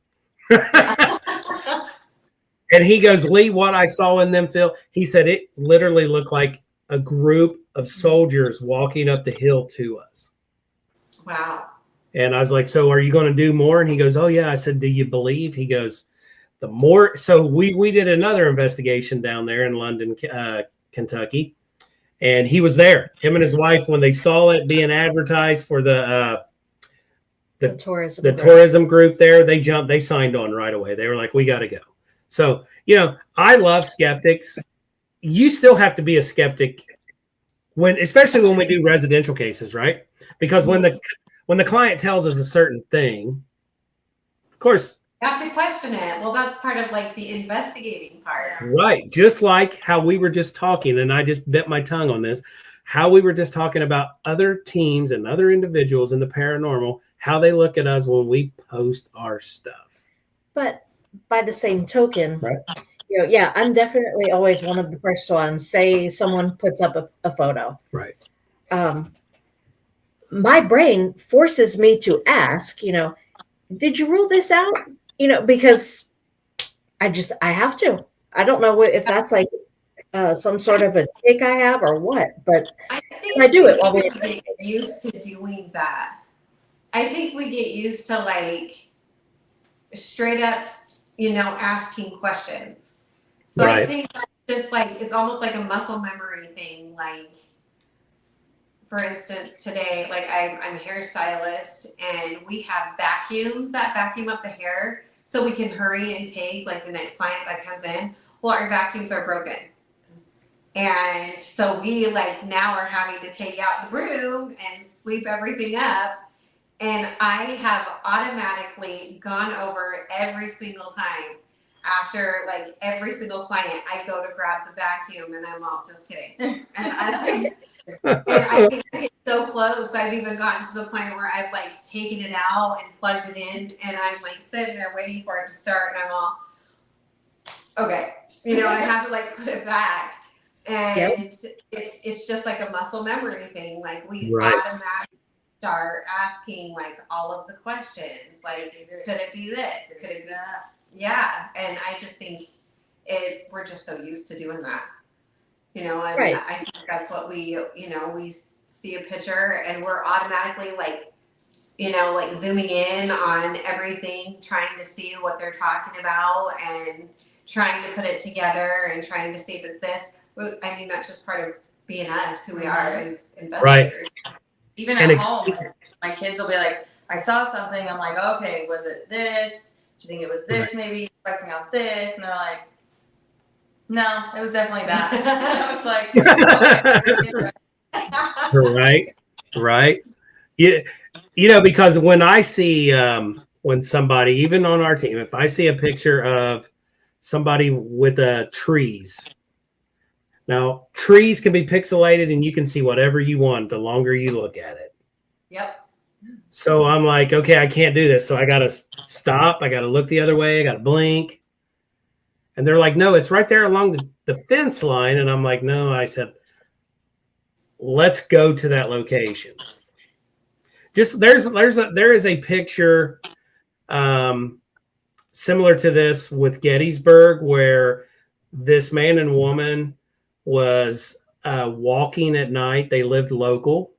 And he goes, Lee, what I saw in them, Phil, he said it literally looked like a group of soldiers walking up the hill to us. Wow. And I was like, so are you going to do more? And he goes, oh, yeah. I said, do you believe? He goes, the more. So we did another investigation down there in London, Kentucky. And he was there, him and his wife, when they saw it being advertised for the tourism group there, they signed on right away. They were like, we got to go. So, you know, I love skeptics. You still have to be a skeptic especially when we do residential cases, right? Because when the client tells us a certain thing, of course, you have to question it. Well, that's part of like the investigating part. Right. Just like how we were just talking, and I just bit my tongue on this, how we were just talking about other teams and other individuals in the paranormal, how they look at us when we post our stuff. But by the same token, right. You know, yeah, I'm definitely always one of the first ones. Say someone puts up a photo. Right. My brain forces me to ask, you know, did you rule this out? You know, because I have to. I don't know if that's like some sort of a tick I have or what, but I do it while we get used to doing that. I think we get used to like straight up, you know, asking questions. So right. I think that's just like, it's almost like a muscle memory thing. Like, for instance, today, like I'm a hairstylist and we have vacuums that vacuum up the hair so we can hurry and take like the next client that comes in. Well, our vacuums are broken. And so we like now are having to take out the broom and sweep everything up. And I have automatically gone over every single time. After like every single client, I go to grab the vacuum and I'm all just kidding. And I think it's so close. I've even gotten to the point where I've like taken it out and plugged it in and I'm like sitting there waiting for it to start and I'm all, okay. You know, I have to like put it back. And it's just like a muscle memory thing. Like we automatically start asking like all of the questions. Like, could it be this? Could it be that? Yeah. And I just think we're just so used to doing that. You know, and I think that's what we see a picture and we're automatically like, you know, like zooming in on everything, trying to see what they're talking about and trying to put it together and trying to see if it's this. I mean, that's just part of being us, who we are as investigators. Right. Even at home, my kids will be like, I saw something. I'm like, okay, was it this? Do you think it was this maybe? Expecting out this? And they're like, no, it was definitely that. And I was like, Right. Yeah. You know, because when I see, when somebody, even on our team, if I see a picture of somebody with trees, now, trees can be pixelated and you can see whatever you want the longer you look at it. Yep. So I'm like, okay, I can't do this. So I got to stop. I got to look the other way. I got to blink. And they're like, no, it's right there along the fence line. And I'm like, no, I said, let's go to that location. Just there is a picture similar to this with Gettysburg where this man and woman was walking at night. They lived local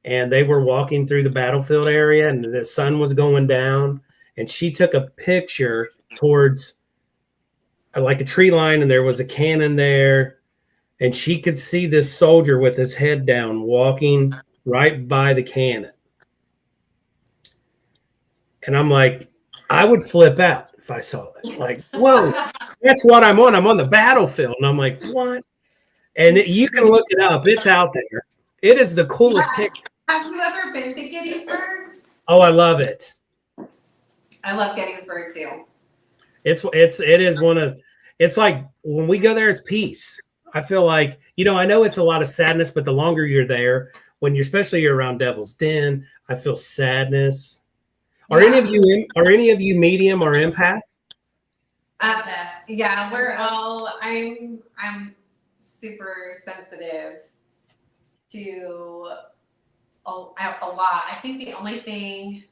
and they were walking through the battlefield area and the sun was going down and she took a picture towards like a tree line and there was a cannon there and she could see this soldier with his head down walking right by the cannon. And I'm like, I would flip out if I saw it. Like, whoa, that's what I'm on. I'm on the battlefield. And I'm like, what? And you can look it up. It's out there. It is the coolest picture. Have you ever been to Gettysburg? Oh, I love it. I love Gettysburg too. It is one of, it's like when we go there, it's peace. I feel like, I know it's a lot of sadness, but the longer you're there, when you're, especially you're around Devil's Den, I feel sadness. Are any of you medium or empath? Yeah, we're all. I'm super sensitive to a lot. I think the only thing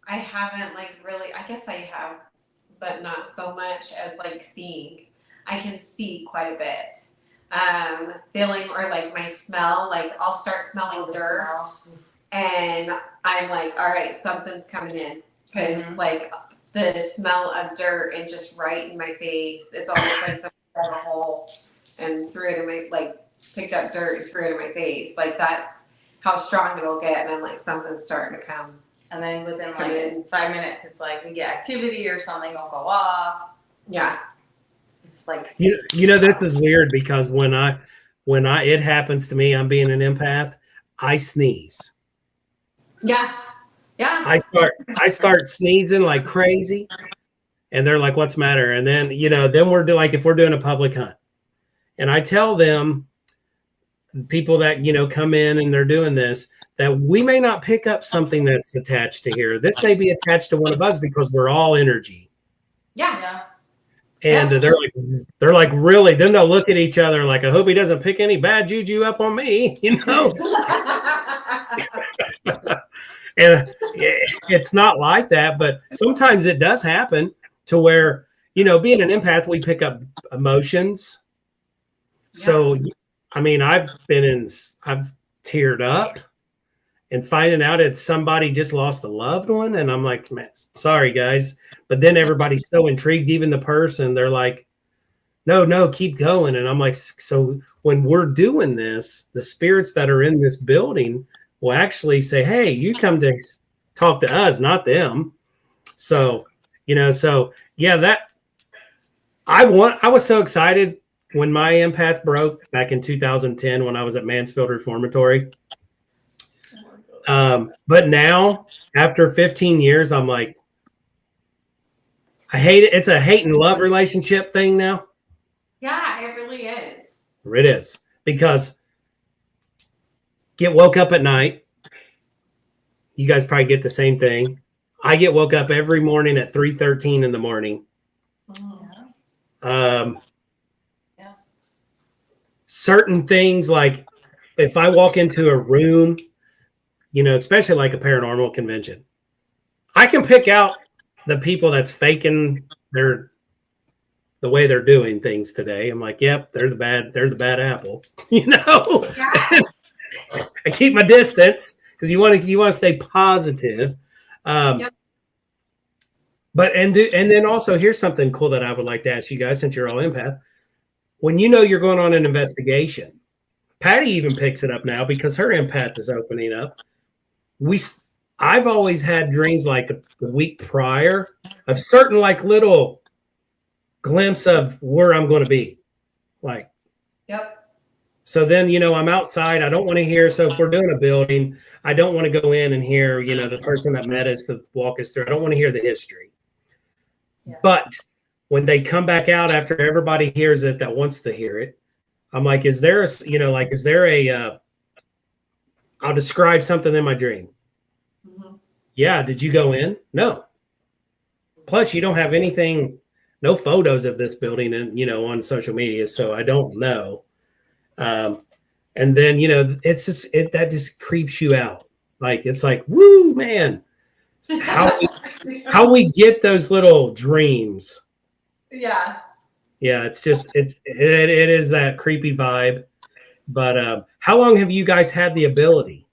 I haven't really, I guess I have, but not so much as seeing. I can see quite a bit. Feeling or my smell, I'll start smelling dirt. And I'm like, all right, something's coming in. Because the smell of dirt and just right in my face, it's almost like someone dug a hole and threw it in my, picked up dirt and threw it in my face. That's how strong it'll get. And I'm like, something's starting to come. And then within 5 minutes, it's we get activity or something will go off. Yeah. It's this is weird because when it happens to me, I'm being an empath, I sneeze. Yeah. Yeah. I start sneezing like crazy, and they're like, "What's the matter?" And then then we're if we're doing a public hunt, and I tell them, people that come in and they're doing this, that we may not pick up something that's attached to here. This may be attached to one of us because we're all energy. Yeah. And they're like, really? Then they'll look at each other like, I hope he doesn't pick any bad juju up on me, And it's not like that, but sometimes it does happen to where, being an empath, we pick up emotions. Yeah. So, I've teared up and finding out it's somebody just lost a loved one. And I'm like, man, sorry guys. But then everybody's so intrigued, even the person, they're like, no, keep going. And I'm like, so when we're doing this, the spirits that are in this building will actually say, hey, you come to talk to us, not them. So, that I was so excited when my empath broke back in 2010 when I was at Mansfield Reformatory. But now, after 15 years, I'm like, I hate it. It's a hate and love relationship thing now. Yeah, it really is. It is. Because get woke up at night. You guys probably get the same thing. I get woke up every morning at 3:13 in the morning. Certain things, like if I walk into a room, especially like a paranormal convention, I can pick out the people that's faking the way they're doing things today. I'm like, yep, they're the bad apple. Yeah. I keep my distance because you want to stay positive. Yep. But and then also, here's something cool that I would like to ask you guys, since you're all empath. When you're going on an investigation, Patty even picks it up now because her empath is opening up. I've always had dreams like the week prior of certain little glimpse of where I'm going to be. Yep. So then, I'm outside. I don't want to hear. So if we're doing a building, I don't want to go in and hear, the person that met us to walk us through. I don't want to hear the history. Yeah. But when they come back out after everybody hears it that wants to hear it, I'm like, is there I'll describe something in my dream. Mm-hmm. Yeah. Did you go in? No. Plus, you don't have anything, no photos of this building and, on social media. So I don't know. And then, it's just, that just creeps you out. It's like, woo, man, how we get those little dreams. Yeah. Yeah. It's just, it is that creepy vibe. But how long have you guys had the ability?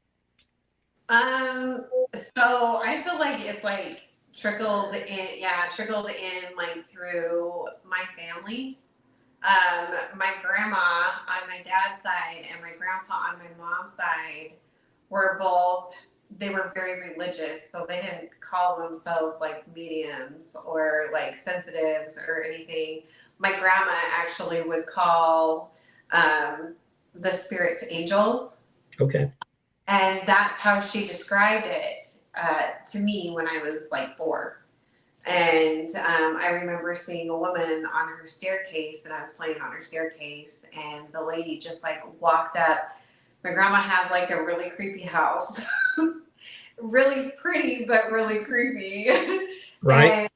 So I feel like it's trickled in through my family. My grandma on my dad's side and my grandpa on my mom's side were both, they were very religious, so they didn't call themselves like mediums or like sensitives or anything. My grandma actually would call the spirits angels, Okay. and that's how she described it to me when I was like 4. And I remember seeing a woman on her staircase, and I was playing on her staircase, and the lady just like walked up. My grandma has like a really creepy house, really pretty, but really creepy. Right.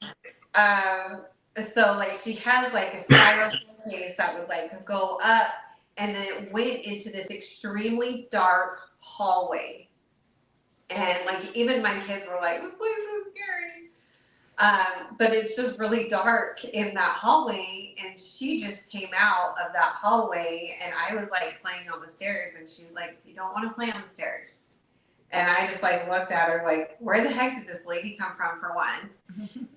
And so like she has like a spiral staircase that would like go up, and then it went into this extremely dark hallway. And like even my kids were like, this place is scary. But it's just really dark in that hallway, and she just came out of that hallway, and I was like playing on the stairs, and she was like, you don't want to play on the stairs. And I just like looked at her like, where the heck did this lady come from, for one?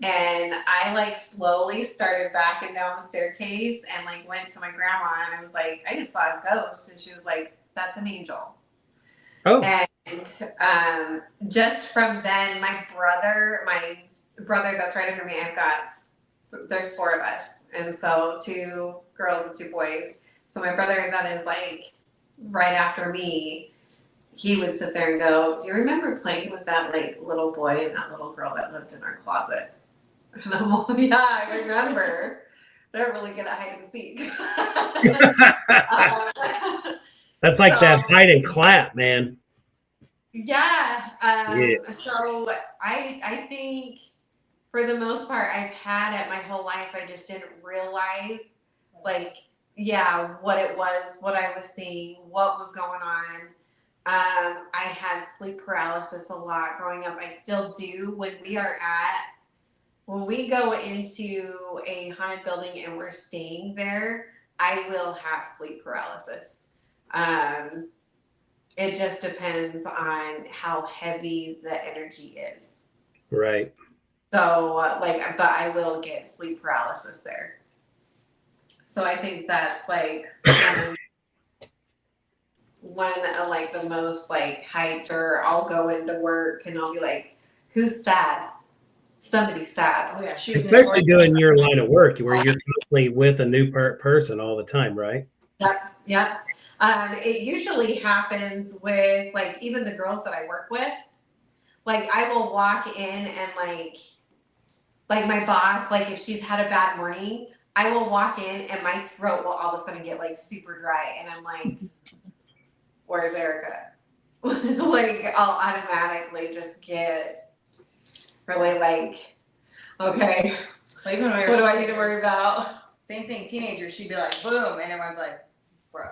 And I like slowly started backing down the staircase and like went to my grandma, and I was like, I just saw a ghost. And she was like, that's an angel. Oh. And just from then, my brother that's right under me, there's 4 of us, and so 2 girls and 2 boys. So my brother that is like right after me, he would sit there and go, do you remember playing with that like little boy and that little girl that lived in our closet? And I'm like, yeah, I remember. They're really good at hide and seek. That's like that hide and clap, man. Yeah. Yeah. So I think for the most part I've had it my whole life. I just didn't realize like, yeah, what it was, what I was seeing, what was going on. I had sleep paralysis a lot growing up. I still do. When we go into a haunted building and we're staying there, I will have sleep paralysis. It just depends on how heavy the energy is. Right. So, but I will get sleep paralysis there. So I think that's like one of like the most like hyped, or I'll go into work and I'll be like, who's sad? Somebody's sad. Oh yeah, she Especially doing your line of work where you're constantly with a new person all the time, right? Yep. It usually happens with like even the girls that I work with. Like I will walk in and like my boss, like if she's had a bad morning, I will walk in and my throat will all of a sudden get like super dry, and I'm like, where's Erica? Like I'll automatically just get really like, okay, Like when what do I need to worry about? Same thing, teenagers, she'd be like, boom, and everyone's like, bro,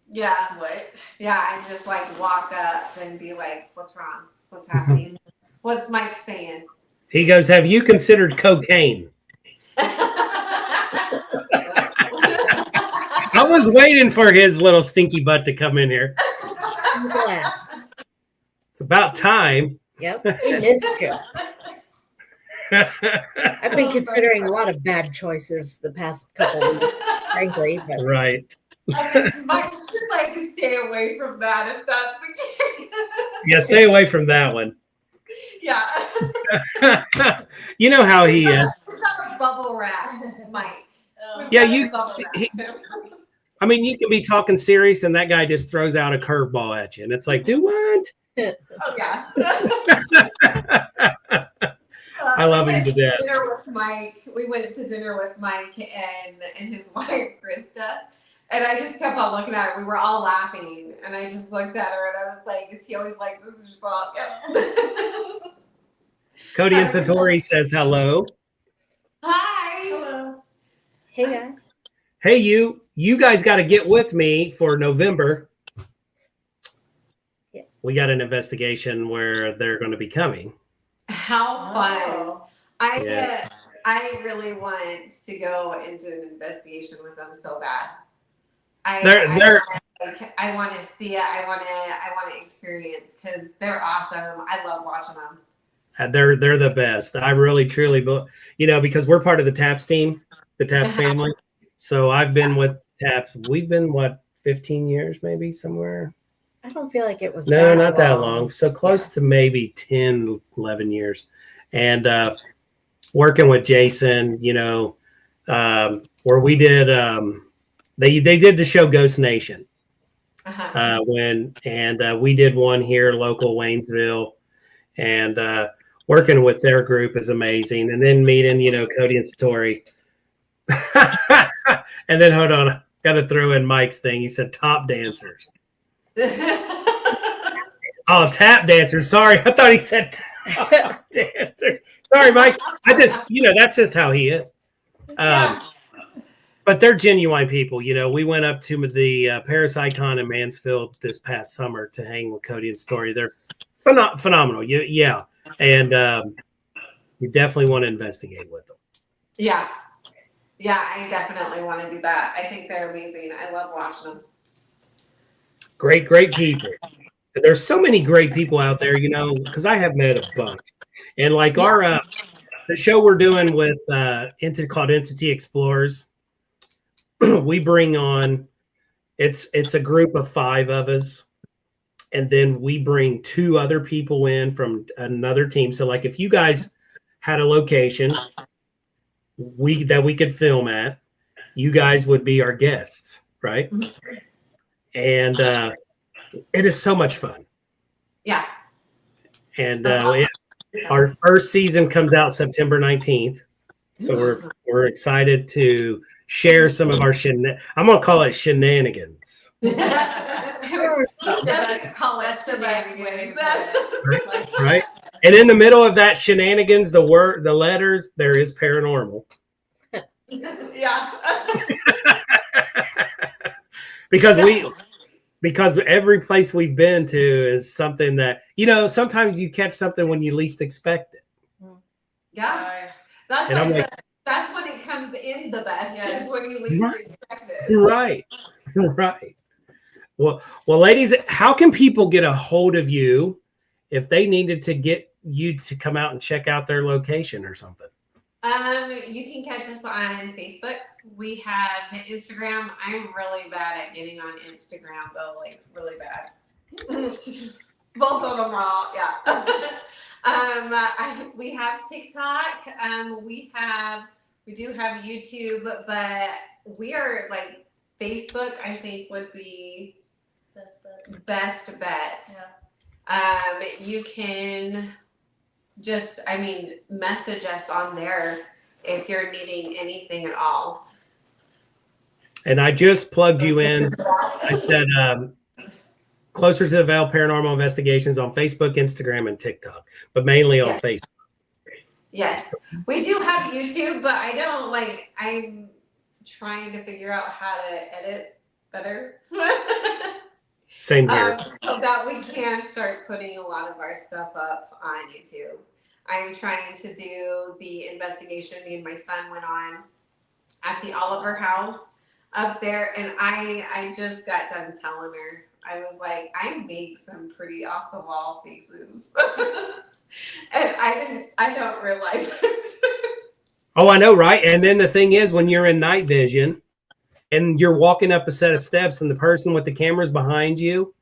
Yeah. what? Yeah, I just like walk up and be like, what's wrong? What's happening? What's Mike saying? He goes, have you considered cocaine? I was waiting for his little stinky butt to come in here. I'm glad. It's about time. Yep, we missed you. I've been considering a lot of bad choices the past couple of weeks, frankly. But Right. Mike should like stay away from that if that's the case. Yeah, stay away from that one. Yeah. You know how he is. It's not a bubble wrap, Mike. Yeah, Bubble wrap. I mean, you can be talking serious and that guy just throws out a curveball at you. And it's like, do what? Oh, yeah. I love him to death. Dinner with Mike. We went to dinner with Mike and his wife, Krista. And I just kept on looking at her. We were all laughing. And I just looked at her and I was like, is he always like this? And she's all, yep. Cody and Satori says hello. Hi. Hello. hey, guys. Hey, you guys got to get with me for November. Yeah. We got an investigation where they're going to be coming. How fun. Yeah. I really want to go into an investigation with them so bad. I want to see it. I want to experience, because they're awesome. I love watching them. They're the best. I really truly, because we're part of the TAPS team, the TAPS family. So I've been with TAPS. We've been, what, 15 years maybe somewhere? I don't feel like it was No, that not that long. long. So close to maybe 10, 11 years. And working with Jason, where we did, they did the show Ghost Nation. We did one here, local Waynesville, and working with their group is amazing. And then meeting, Cody and Satori. And then hold on, got to throw in Mike's thing. He said top dancers. Oh, tap dancers. Sorry, I thought he said tap dancers. Sorry, Mike. That's just how he is. But they're genuine people. We went up to the Paris Icon in Mansfield this past summer to hang with Cody and Story. They're phenomenal. Yeah. And you definitely want to investigate with them. Yeah. Yeah, I definitely want to do that. I think they're amazing. I love watching them. Great people. There's so many great people out there, because I have met a bunch. And like the show we're doing with called Entity Explorers, we bring on, it's a group of 5 of us, and then we bring 2 other people in from another team. So like if you guys had a location that we could film at, you guys would be our guests, right? Mm-hmm. And it is so much fun. Yeah. And our first season comes out September 19th. So we're excited to share some of our I'm going to call it shenanigans. Right? And in the middle of that shenanigans, the letters, there is paranormal. Yeah. Because every place we've been to is something that, sometimes you catch something when you least expect it. Yeah. That's when it comes in the best, is when you least expect it. Right. Well, ladies, how can people get a hold of you if they needed to get you to come out and check out their location or something? You can catch us on Facebook. We have Instagram. I'm really bad at getting on Instagram though, like really bad. Both of them are all, yeah. We have TikTok. We do have YouTube, but we are like Facebook, I think would be best bet. Yeah. You can just, message us on there if you're needing anything at all. And I just plugged you in. I said Closer to the Veil Paranormal Investigations on Facebook, Instagram, and TikTok, but mainly on Facebook. Yes. We do have YouTube, but I'm trying to figure out how to edit better. Same here. So that we can start putting a lot of our stuff up on YouTube. I'm trying to do the investigation me and my son went on at the Oliver House up there, and I just got done telling her. I was like, I make some pretty off the wall faces. And I don't realize it. Oh, I know, right? And then the thing is, when you're in night vision and you're walking up a set of steps and the person with the camera's behind you,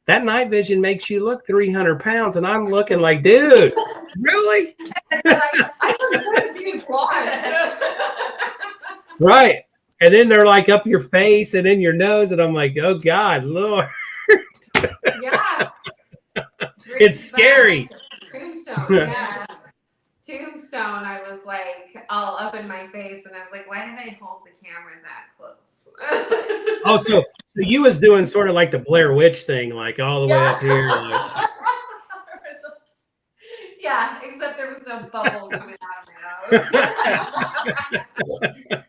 that night vision makes you look 300 pounds. And I'm looking like, dude, really? I look good being blonde. Right. And then they're like up your face and in your nose. And I'm like, oh, God, Lord. Yeah. It's scary. Tombstone, yeah. Tombstone, I was like all up in my face, and I was like, why did I hold the camera that close? Oh, so you was doing sort of like the Blair Witch thing, like all the way up here. Like... Yeah, except there was no bubble coming out of my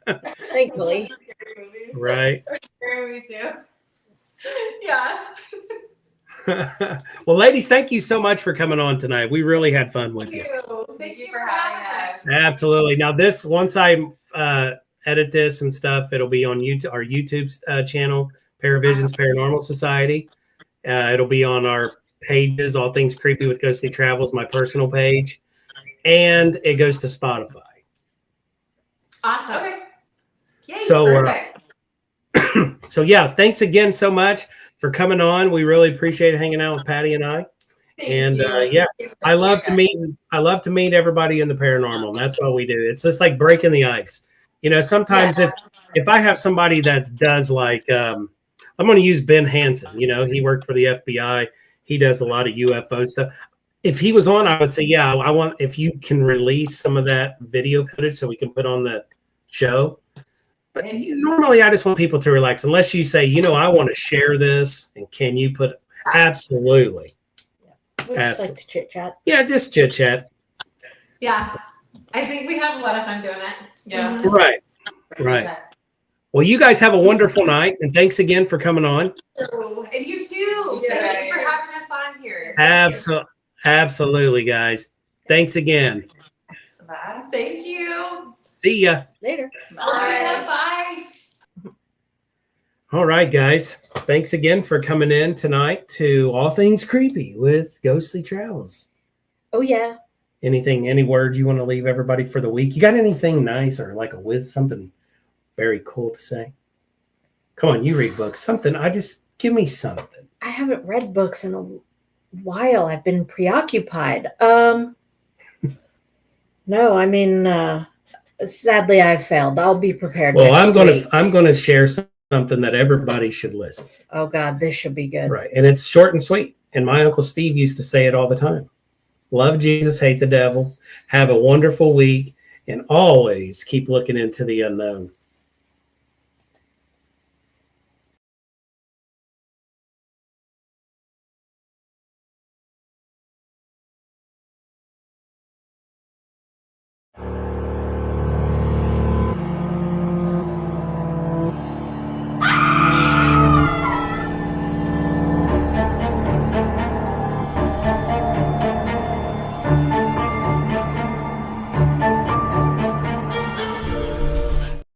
nose. Thankfully. Right. Me too. Yeah. Well, ladies, thank you so much for coming on tonight. We really had fun with you. Thank you for having us. Absolutely. Now, once I edit this and stuff, it'll be on YouTube, our YouTube channel, Paravisions Paranormal Society. It'll be on our pages, All Things Creepy with Ghostly Travels, my personal page, and it goes to Spotify. Awesome. Okay. Yay, So, Perfect. so yeah, thanks again so much for coming on. We really appreciate hanging out with Patty and I. Thank And you. yeah, I love to meet everybody in the paranormal. And that's what we do. It's just like breaking the ice. You know, sometimes if I have somebody that does like I'm going to use Ben Hansen. You know, he worked for the FBI. He does a lot of UFO stuff. If he was on, I would say, yeah, I want if you can release some of that video footage so we can put on the show. But normally, I just want people to relax. Unless you say, you know, I want to share this, and can you put absolutely? We just like to chit chat. Yeah, just chit chat. Yeah. I think we have a lot of fun doing it. Yeah. Right. Well, you guys have a wonderful night, and thanks again for coming on. Oh, and you too. Thank you for having us on here. Absolutely, guys. Thanks again. Bye. Thank you. See ya. Later. Bye. Bye. All right, guys. Thanks again for coming in tonight to All Things Creepy with Ghostly Travels. Oh yeah. Any words you want to leave everybody for the week? You got anything nice or like something very cool to say? Come on, you read books. Something. Give me something. I haven't read books in a while. I've been preoccupied. No, I mean, sadly, I've failed. I'll be prepared. Well, next week. I'm gonna share something that everybody should listen. Oh God, this should be good. Right, and it's short and sweet. And my Uncle Steve used to say it all the time. Love Jesus, hate the devil. Have a wonderful week, and always keep looking into the unknown.